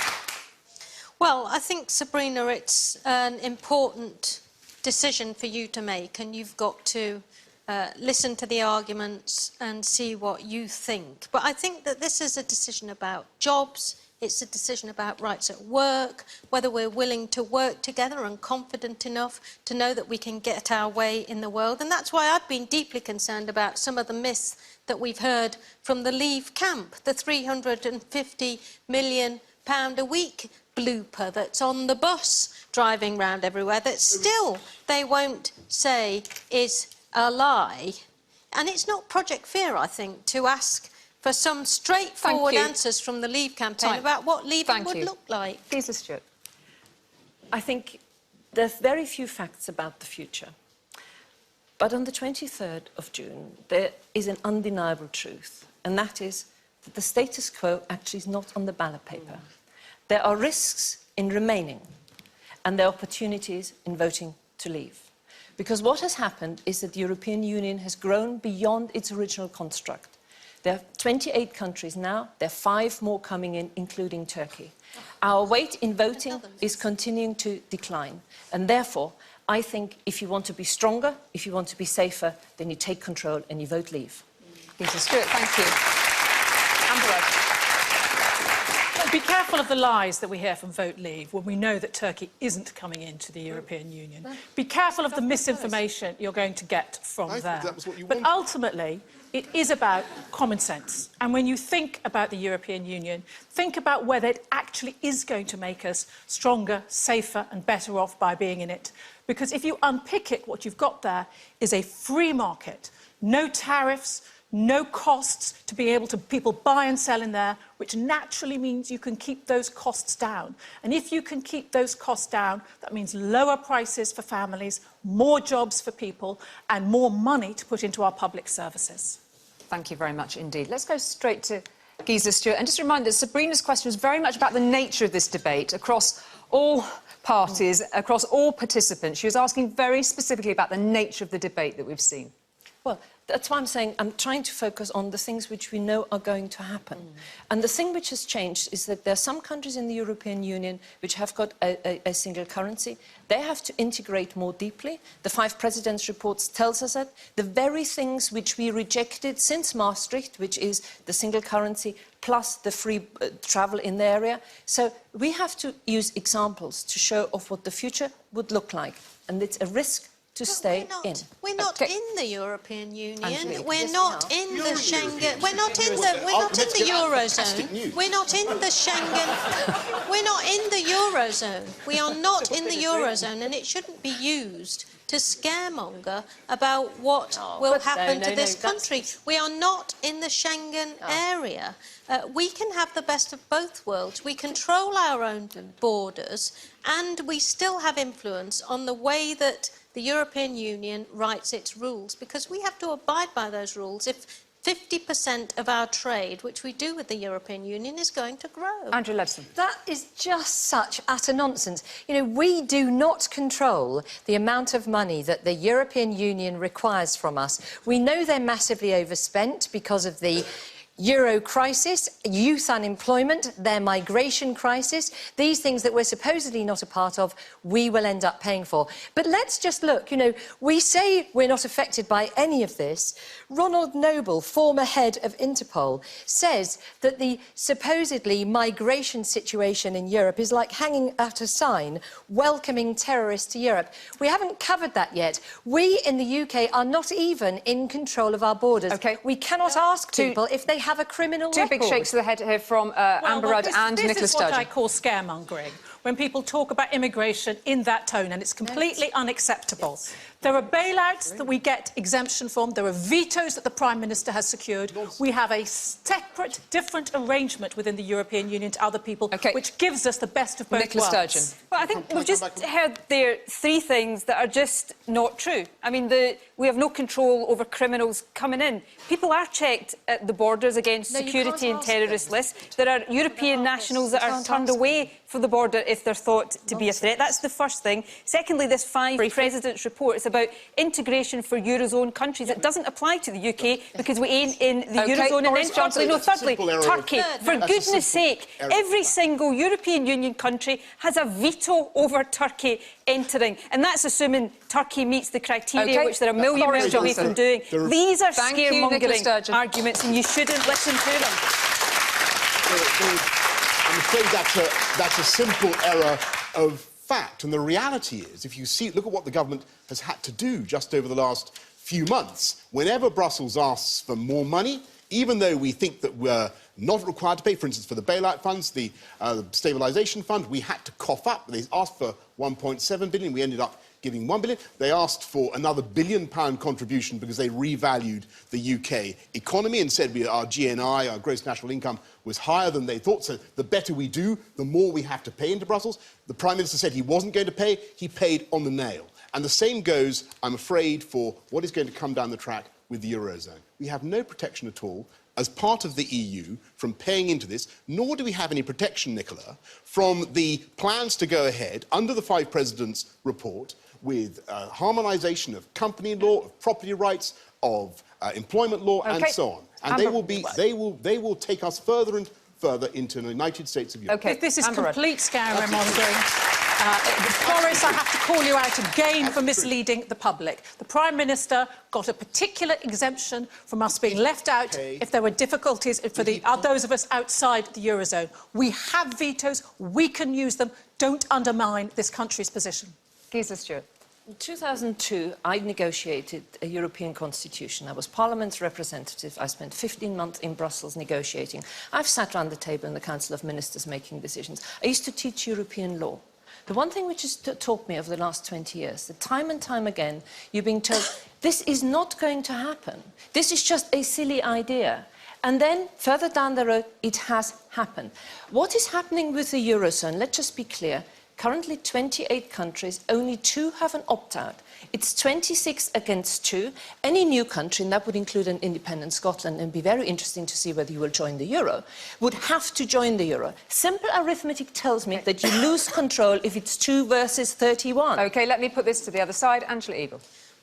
Well, I think, Sabrina, it's an important decision for you to make, and you've got to listen to the arguments and see what you think. But I think that this is a decision about jobs. It's a decision about rights at work, whether we're willing to work together and confident enough to know that we can get our way in the world. And that's why I've been deeply concerned about some of the myths that we've heard from the Leave camp, the £350 million a week blooper that's on the bus driving round everywhere that still they won't say is a lie. And it's not Project Fear, I think, to ask for some straightforward answers from the Leave campaign about what leaving would look like. Lisa Stewart. I think there's very few facts about the future. But on the 23rd of June, there is an undeniable truth, and that is that the status quo actually is not on the ballot paper. There are risks in remaining, and there are opportunities in voting to leave. Because what has happened is that the European Union has grown beyond its original construct. There are 28 countries now, there are 5 more coming in, including Turkey. Our weight in voting is continuing to decline, and therefore, I think if you want to be stronger, if you want to be safer, then you take control and you vote leave. Lisa Stewart, thank you. Amber. Be careful of the lies that we hear from Vote Leave when we know that Turkey isn't coming into the European Union. Be careful of the misinformation you're going to get from there. But ultimately, it is about common sense. And when you think about the European Union, think about whether it actually is going to make us stronger, safer and better off by being in it. Because if you unpick it, what you've got there is a free market, no tariffs, no costs to be able to people buy and sell in there, which naturally means you can keep those costs down. And if you can keep those costs down, that means lower prices for families, more jobs for people, and more money to put into our public services. Thank you very much indeed. Let's go straight to Gisela Stewart. And just a reminder, Sabrina's question was very much about the nature of this debate across all parties, across all participants. She was asking very specifically about the nature of the debate that we've seen. Well, that's why I'm saying I'm trying to focus on the things which we know are going to happen. And the thing which has changed is that there are some countries in the European Union which have got a single currency. They have to integrate more deeply. The 5 Presidents' reports tells us that. The very things which we rejected since Maastricht, which is the single currency plus the free travel in the area. So we have to use examples to show of what the future would look like. And it's a risk to stay in. We're not in the European Union. Angelique, We're yes, not we are. in the Schengen. We're not in the. We're not in the eurozone. We're not in the Schengen. We're not in the eurozone. We are not in the eurozone, and it shouldn't be used to scaremonger about what will happen to this country. We are not in the Schengen area. We can have the best of both worlds. We control our own borders, and we still have influence on the way that the European Union writes its rules, because we have to abide by those rules if 50% of our trade, which we do with the European Union, is going to grow. Andrew Leadsom. That is just such utter nonsense. You know, we do not control the amount of money that the European Union requires from us. We know they're massively overspent because of the Euro crisis, youth unemployment, their migration crisis, these things that we're supposedly not a part of, we will end up paying for. But let's just look, you know, we say we're not affected by any of this. Ronald Noble, former head of Interpol, says that the supposedly migration situation in Europe is like hanging out a sign welcoming terrorists to Europe. We haven't covered that yet. We in the UK are not even in control of our borders. OK. We cannot ask people if they have a criminal record. Two big shakes of the head here from Amber Rudd and Nicola Sturgeon. This is what I call scaremongering, when people talk about immigration in that tone, and it's completely unacceptable. Yes. There are bailouts that we get exemption from. There are vetoes that the Prime Minister has secured. We have a separate, different arrangement within the European Union to other people, which gives us the best of both Nicola worlds. Sturgeon. Well, I think we've just heard there 3 things that are just not true. I mean, we have no control over criminals coming in. People are checked at the borders against security and terrorist lists. There are European nationals that are turned away from the border if they're thought to be a threat. That's the first thing. Secondly, this 5 Presidents' report is about integration for Eurozone countries. It doesn't apply to the UK because we ain't in the Eurozone. And then thirdly, Turkey. For goodness sake, every single European Union country has a veto over Turkey entering. And that's assuming Turkey meets the criteria, which they're a million miles away from doing. These are scaremongering arguments, and you shouldn't listen to them. I'm afraid that's a simple error of fact. And the reality is, if you look at what the government has had to do just over the last few months, whenever Brussels asks for more money, even though we think that we're not required to pay, for instance, for the bailout funds, the stabilisation fund, we had to cough up. They asked for 1.7 billion. We ended up giving 1 billion. They asked for another £1 billion contribution because they revalued the UK economy and said our GNI, our gross national income, was higher than they thought. So the better we do, the more we have to pay into Brussels. The Prime Minister said he wasn't going to pay. He paid on the nail. And the same goes, I'm afraid, for what is going to come down the track with the Eurozone. We have no protection at all as part of the EU from paying into this, nor do we have any protection, Nicola, from the plans to go ahead under the 5 Presidents' report with harmonisation of company law, of property rights, of employment law, and so on. And they will take us further and further into the United States of Europe. This is complete scaremongering. Boris, I have to call you out again for misleading the public. The Prime Minister got a particular exemption from us being left out if there were difficulties for those of us outside the Eurozone. We have vetoes. We can use them. Don't undermine this country's position. Gisela Stewart. In 2002, I negotiated a European constitution. I was Parliament's representative. I spent 15 months in Brussels negotiating. I've sat around the table in the Council of Ministers making decisions. I used to teach European law. The one thing which has taught me over the last 20 years, that time and time again, you're being told, this is not going to happen. This is just a silly idea. And then, further down the road, it has happened. What is happening with the Eurozone? Let's just be clear. Currently, 28 countries, only 2 have an opt-out. It's 26 against 2. Any new country, and that would include an independent Scotland, and it'd be very interesting to see whether you will join the euro, would have to join the euro. Simple arithmetic tells me that you lose control if it's 2 versus 31. OK, let me put this to the other side. Angela Eagle.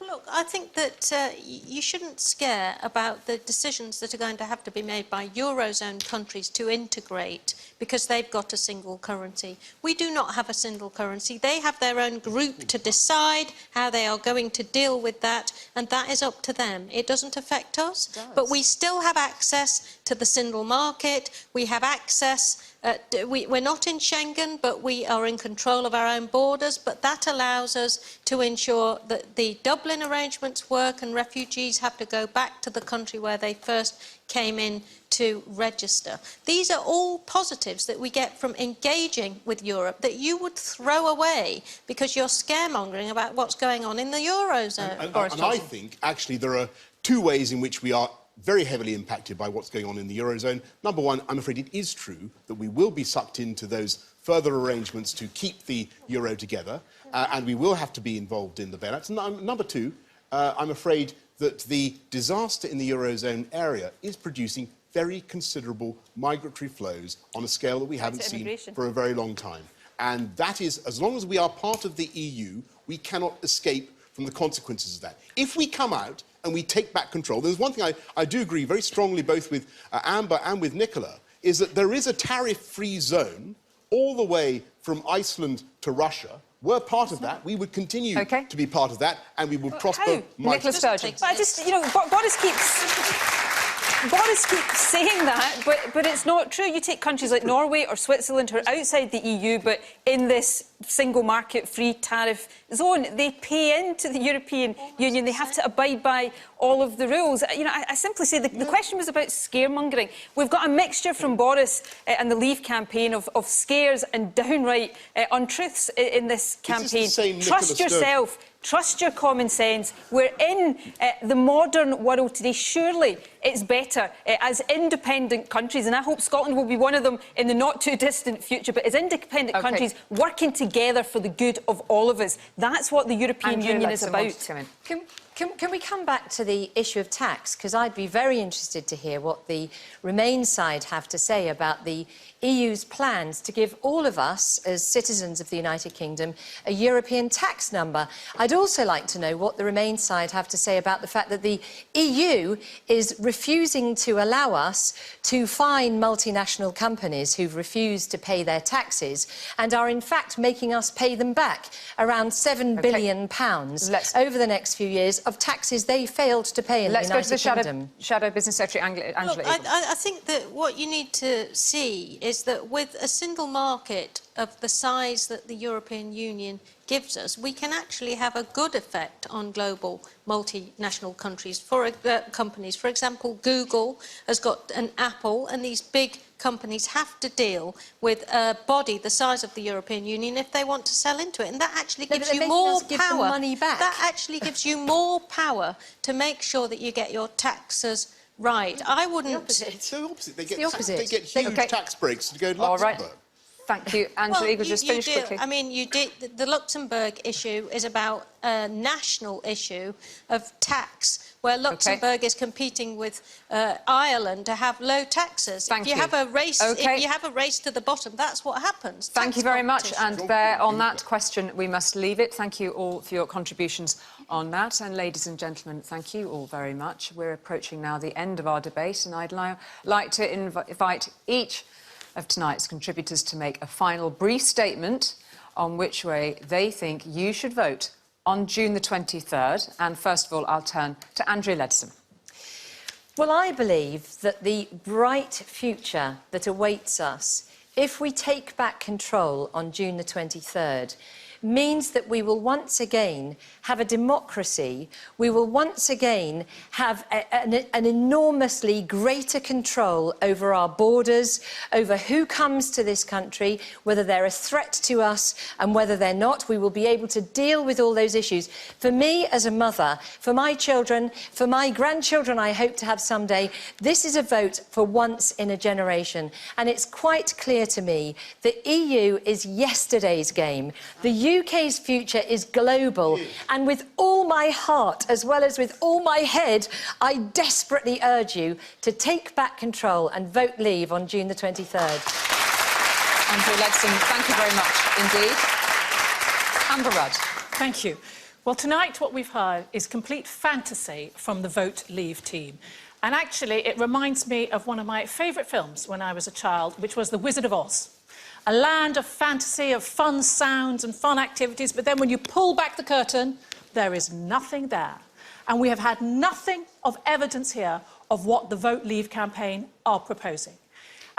Look, I think that you shouldn't scare about the decisions that are going to have to be made by Eurozone countries to integrate because they've got a single currency. We do not have a single currency. They have their own group to decide how they are going to deal with that, and that is up to them. It doesn't affect us, but we still have access to the single market. We have access. We're not in Schengen, but we are in control of our own borders, but that allows us to ensure that the Dublin arrangements work and refugees have to go back to the country where they first came in to register. These are all positives that we get from engaging with Europe that you would throw away because you're scaremongering about what's going on in the Eurozone. And I think, actually, there are two ways in which we are very heavily impacted by what's going on in the Eurozone. Number one, I'm afraid it is true that we will be sucked into those further arrangements to keep the euro together, and we will have to be involved in the bailouts. Number two, I'm afraid that the disaster in the Eurozone area is producing very considerable migratory flows on a scale that we haven't seen for a very long time. And that is, as long as we are part of the EU, we cannot escape from the consequences of that. If we come out and we take back control, there's one thing I do agree very strongly both with Amber and with Nicola, is that there is a tariff-free zone all the way from Iceland to Russia. We're part of that. We would continue to be part of that, and we would prosper. Nicola Sturgeon. But I just, you know, Boris keeps saying that, but it's not true. You take countries like Norway or Switzerland who are outside the EU, but in this single market free tariff zone, they pay into the European Union. They have to abide by all of the rules. You know, I simply say the question was about scaremongering. We've got a mixture from Boris and the Leave campaign of scares and downright untruths in this campaign. Trust yourself. Trust your common sense. We're in the modern world today. Surely it's better as independent countries, and I hope Scotland will be one of them in the not-too-distant future, but as independent countries working together for the good of all of us. That's what the European Union is about. Can we come back to the issue of tax? Because I'd be very interested to hear what the Remain side have to say about the EU's plans to give all of us, as citizens of the United Kingdom, a European tax number. I'd also like to know what the Remain side have to say about the fact that the EU is refusing to allow us to fine multinational companies who've refused to pay their taxes and are in fact making us pay them back around £7 billion over the next few years of taxes they failed to pay in the United Kingdom. Let's go to the Shadow Business Secretary, Angela. Look, I think that what you need to see is that with a single market of the size that the European Union gives us, we can actually have a good effect on global multinational companies. For example, Google has got an Apple, and these big companies have to deal with a body the size of the European Union if they want to sell into it, and that actually gives you more power. That actually gives you more power to make sure that you get your taxes right. I wouldn't. It's the opposite. They get huge tax breaks to go to Luxembourg. All right. Thank you. Angela, you just finish quickly. I mean, the Luxembourg issue is about a national issue of tax, where Luxembourg is competing with Ireland to have low taxes. If you have a race, if you have a race to the bottom, that's what happens. Thank you very much. And there, on that question, we must leave it. Thank you all for your contributions on that. And ladies and gentlemen, thank you all very much. We're approaching now the end of our debate, and I'd like to invite each of tonight's contributors to make a final brief statement on which way they think you should vote on June the 23rd. And first of all, I'll turn to Andrea Leadsom. Well, I believe that the bright future that awaits us if we take back control on June the 23rd means that we will once again have a democracy, we will once again have an enormously greater control over our borders, over who comes to this country, whether they're a threat to us and whether they're not. We will be able to deal with all those issues. For me as a mother, for my children, for my grandchildren I hope to have someday, this is a vote for once in a generation. And it's quite clear to me that EU is yesterday's game. The UK's future is global, and with all my heart, as well as with all my head, I desperately urge you to take back control and vote Leave on June the 23rd. Andrea Leadsom, thank you very much indeed. Amber Rudd. Thank you. Well, tonight what we've heard is complete fantasy from the Vote Leave team. And actually, it reminds me of one of my favourite films when I was a child, which was The Wizard of Oz. A land of fantasy, of fun sounds and fun activities, but then when you pull back the curtain, there is nothing there. And we have had nothing of evidence here of what the Vote Leave campaign are proposing.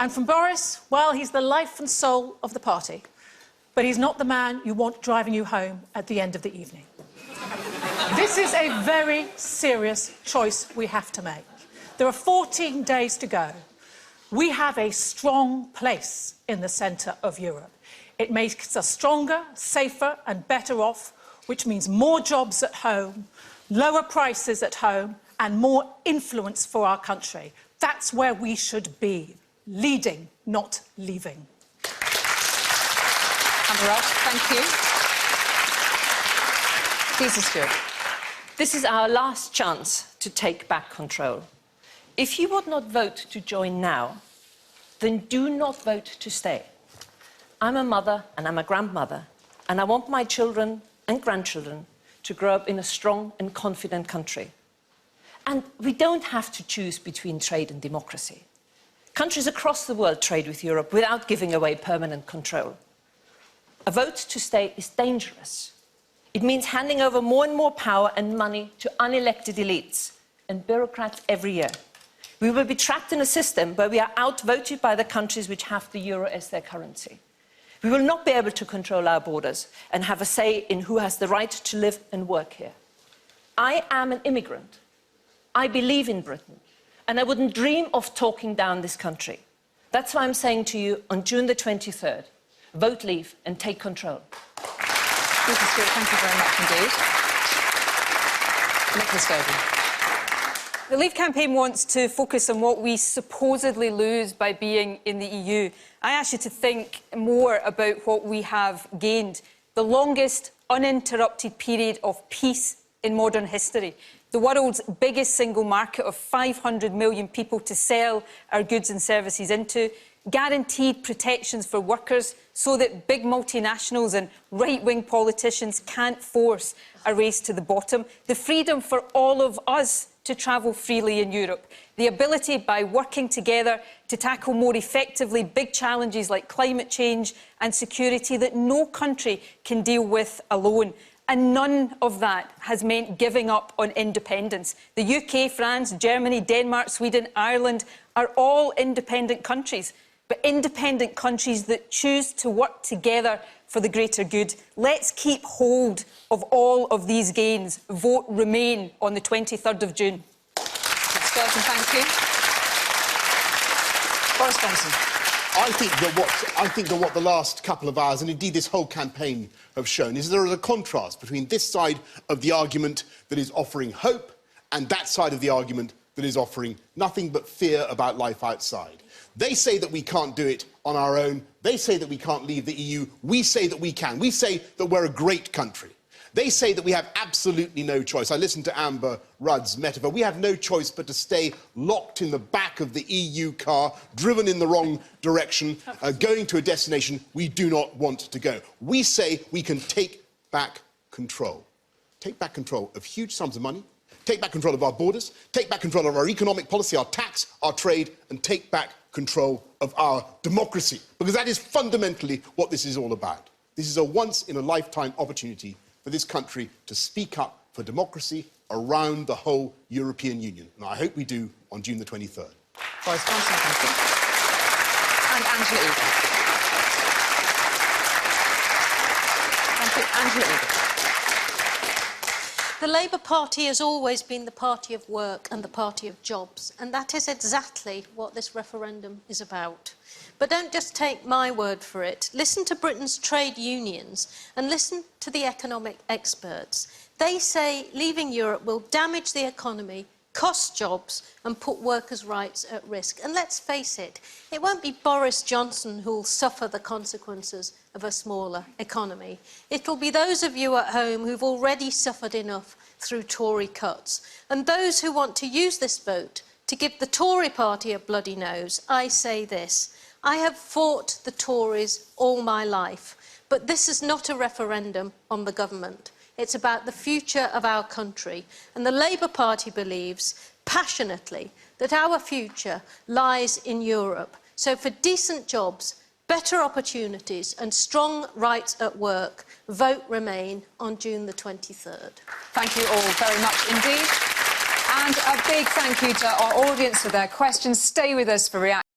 And from Boris, well, he's the life and soul of the party, but he's not the man you want driving you home at the end of the evening. This is a very serious choice we have to make. There are 14 days to go. We have a strong place in the centre of Europe. It makes us stronger, safer and better off, which means more jobs at home, lower prices at home and more influence for our country. That's where we should be, leading, not leaving. Amber Rudd, thank you. Lisa Stewart. This is our last chance to take back control. If you would not vote to join now, then do not vote to stay. I'm a mother and I'm a grandmother, and I want my children and grandchildren to grow up in a strong and confident country. And we don't have to choose between trade and democracy. Countries across the world trade with Europe without giving away permanent control. A vote to stay is dangerous. It means handing over more and more power and money to unelected elites and bureaucrats every year. We will be trapped in a system where we are outvoted by the countries which have the euro as their currency. We will not be able to control our borders and have a say in who has the right to live and work here. I am an immigrant. I believe in Britain, and I wouldn't dream of talking down this country. That's why I'm saying to you on June the 23rd, vote Leave and take control. Lisa Stewart, thank you very much indeed. Nicola Sturgeon. The Leave campaign wants to focus on what we supposedly lose by being in the EU. I ask you to think more about what we have gained. The longest uninterrupted period of peace in modern history. The world's biggest single market of 500 million people to sell our goods and services into. Guaranteed protections for workers so that big multinationals and right-wing politicians can't force a race to the bottom. The freedom for all of us to travel freely in Europe. The ability, by working together, to tackle more effectively big challenges like climate change and security that no country can deal with alone. And none of that has meant giving up on independence. The UK, France, Germany, Denmark, Sweden, Ireland are all independent countries, but independent countries that choose to work together for the greater good. Let's keep hold of all of these gains. Vote Remain on the 23rd of June. Sturgeon, thank you. Boris Johnson. I think that what the last couple of hours, and indeed this whole campaign, have shown is there is a contrast between this side of the argument that is offering hope and that side of the argument that is offering nothing but fear about life outside. They say that we can't do it on our own. They say that we can't leave the EU. We say that we can. We say that we're a great country. They say that we have absolutely no choice. I listened to Amber Rudd's metaphor. We have no choice but to stay locked in the back of the EU car, driven in the wrong direction, going to a destination we do not want to go. We say we can take back control. Take back control of huge sums of money, take back control of our borders, take back control of our economic policy, our tax, our trade, and take back control of our democracy. Because that is fundamentally what this is all about. This is a once-in-a-lifetime opportunity for this country to speak up for democracy around the whole European Union. And I hope we do on June the 23rd. Boris Johnson, thank you. And Angela Eagle. Thank you, Angela Eagle. The Labour Party has always been the party of work and the party of jobs, and that is exactly what this referendum is about. But don't just take my word for it. Listen to Britain's trade unions and listen to the economic experts. They say leaving Europe will damage the economy, cost jobs and put workers' rights at risk. And let's face it, it won't be Boris Johnson who'll suffer the consequences of a smaller economy. It'll be those of you at home who've already suffered enough through Tory cuts. And those who want to use this vote to give the Tory party a bloody nose, I say this. I have fought the Tories all my life, but this is not a referendum on the government. It's about the future of our country. And the Labour Party believes passionately that our future lies in Europe. So for decent jobs, better opportunities and strong rights at work, vote Remain on June the 23rd. Thank you all very much indeed. And a big thank you to our audience for their questions. Stay with us for reaction.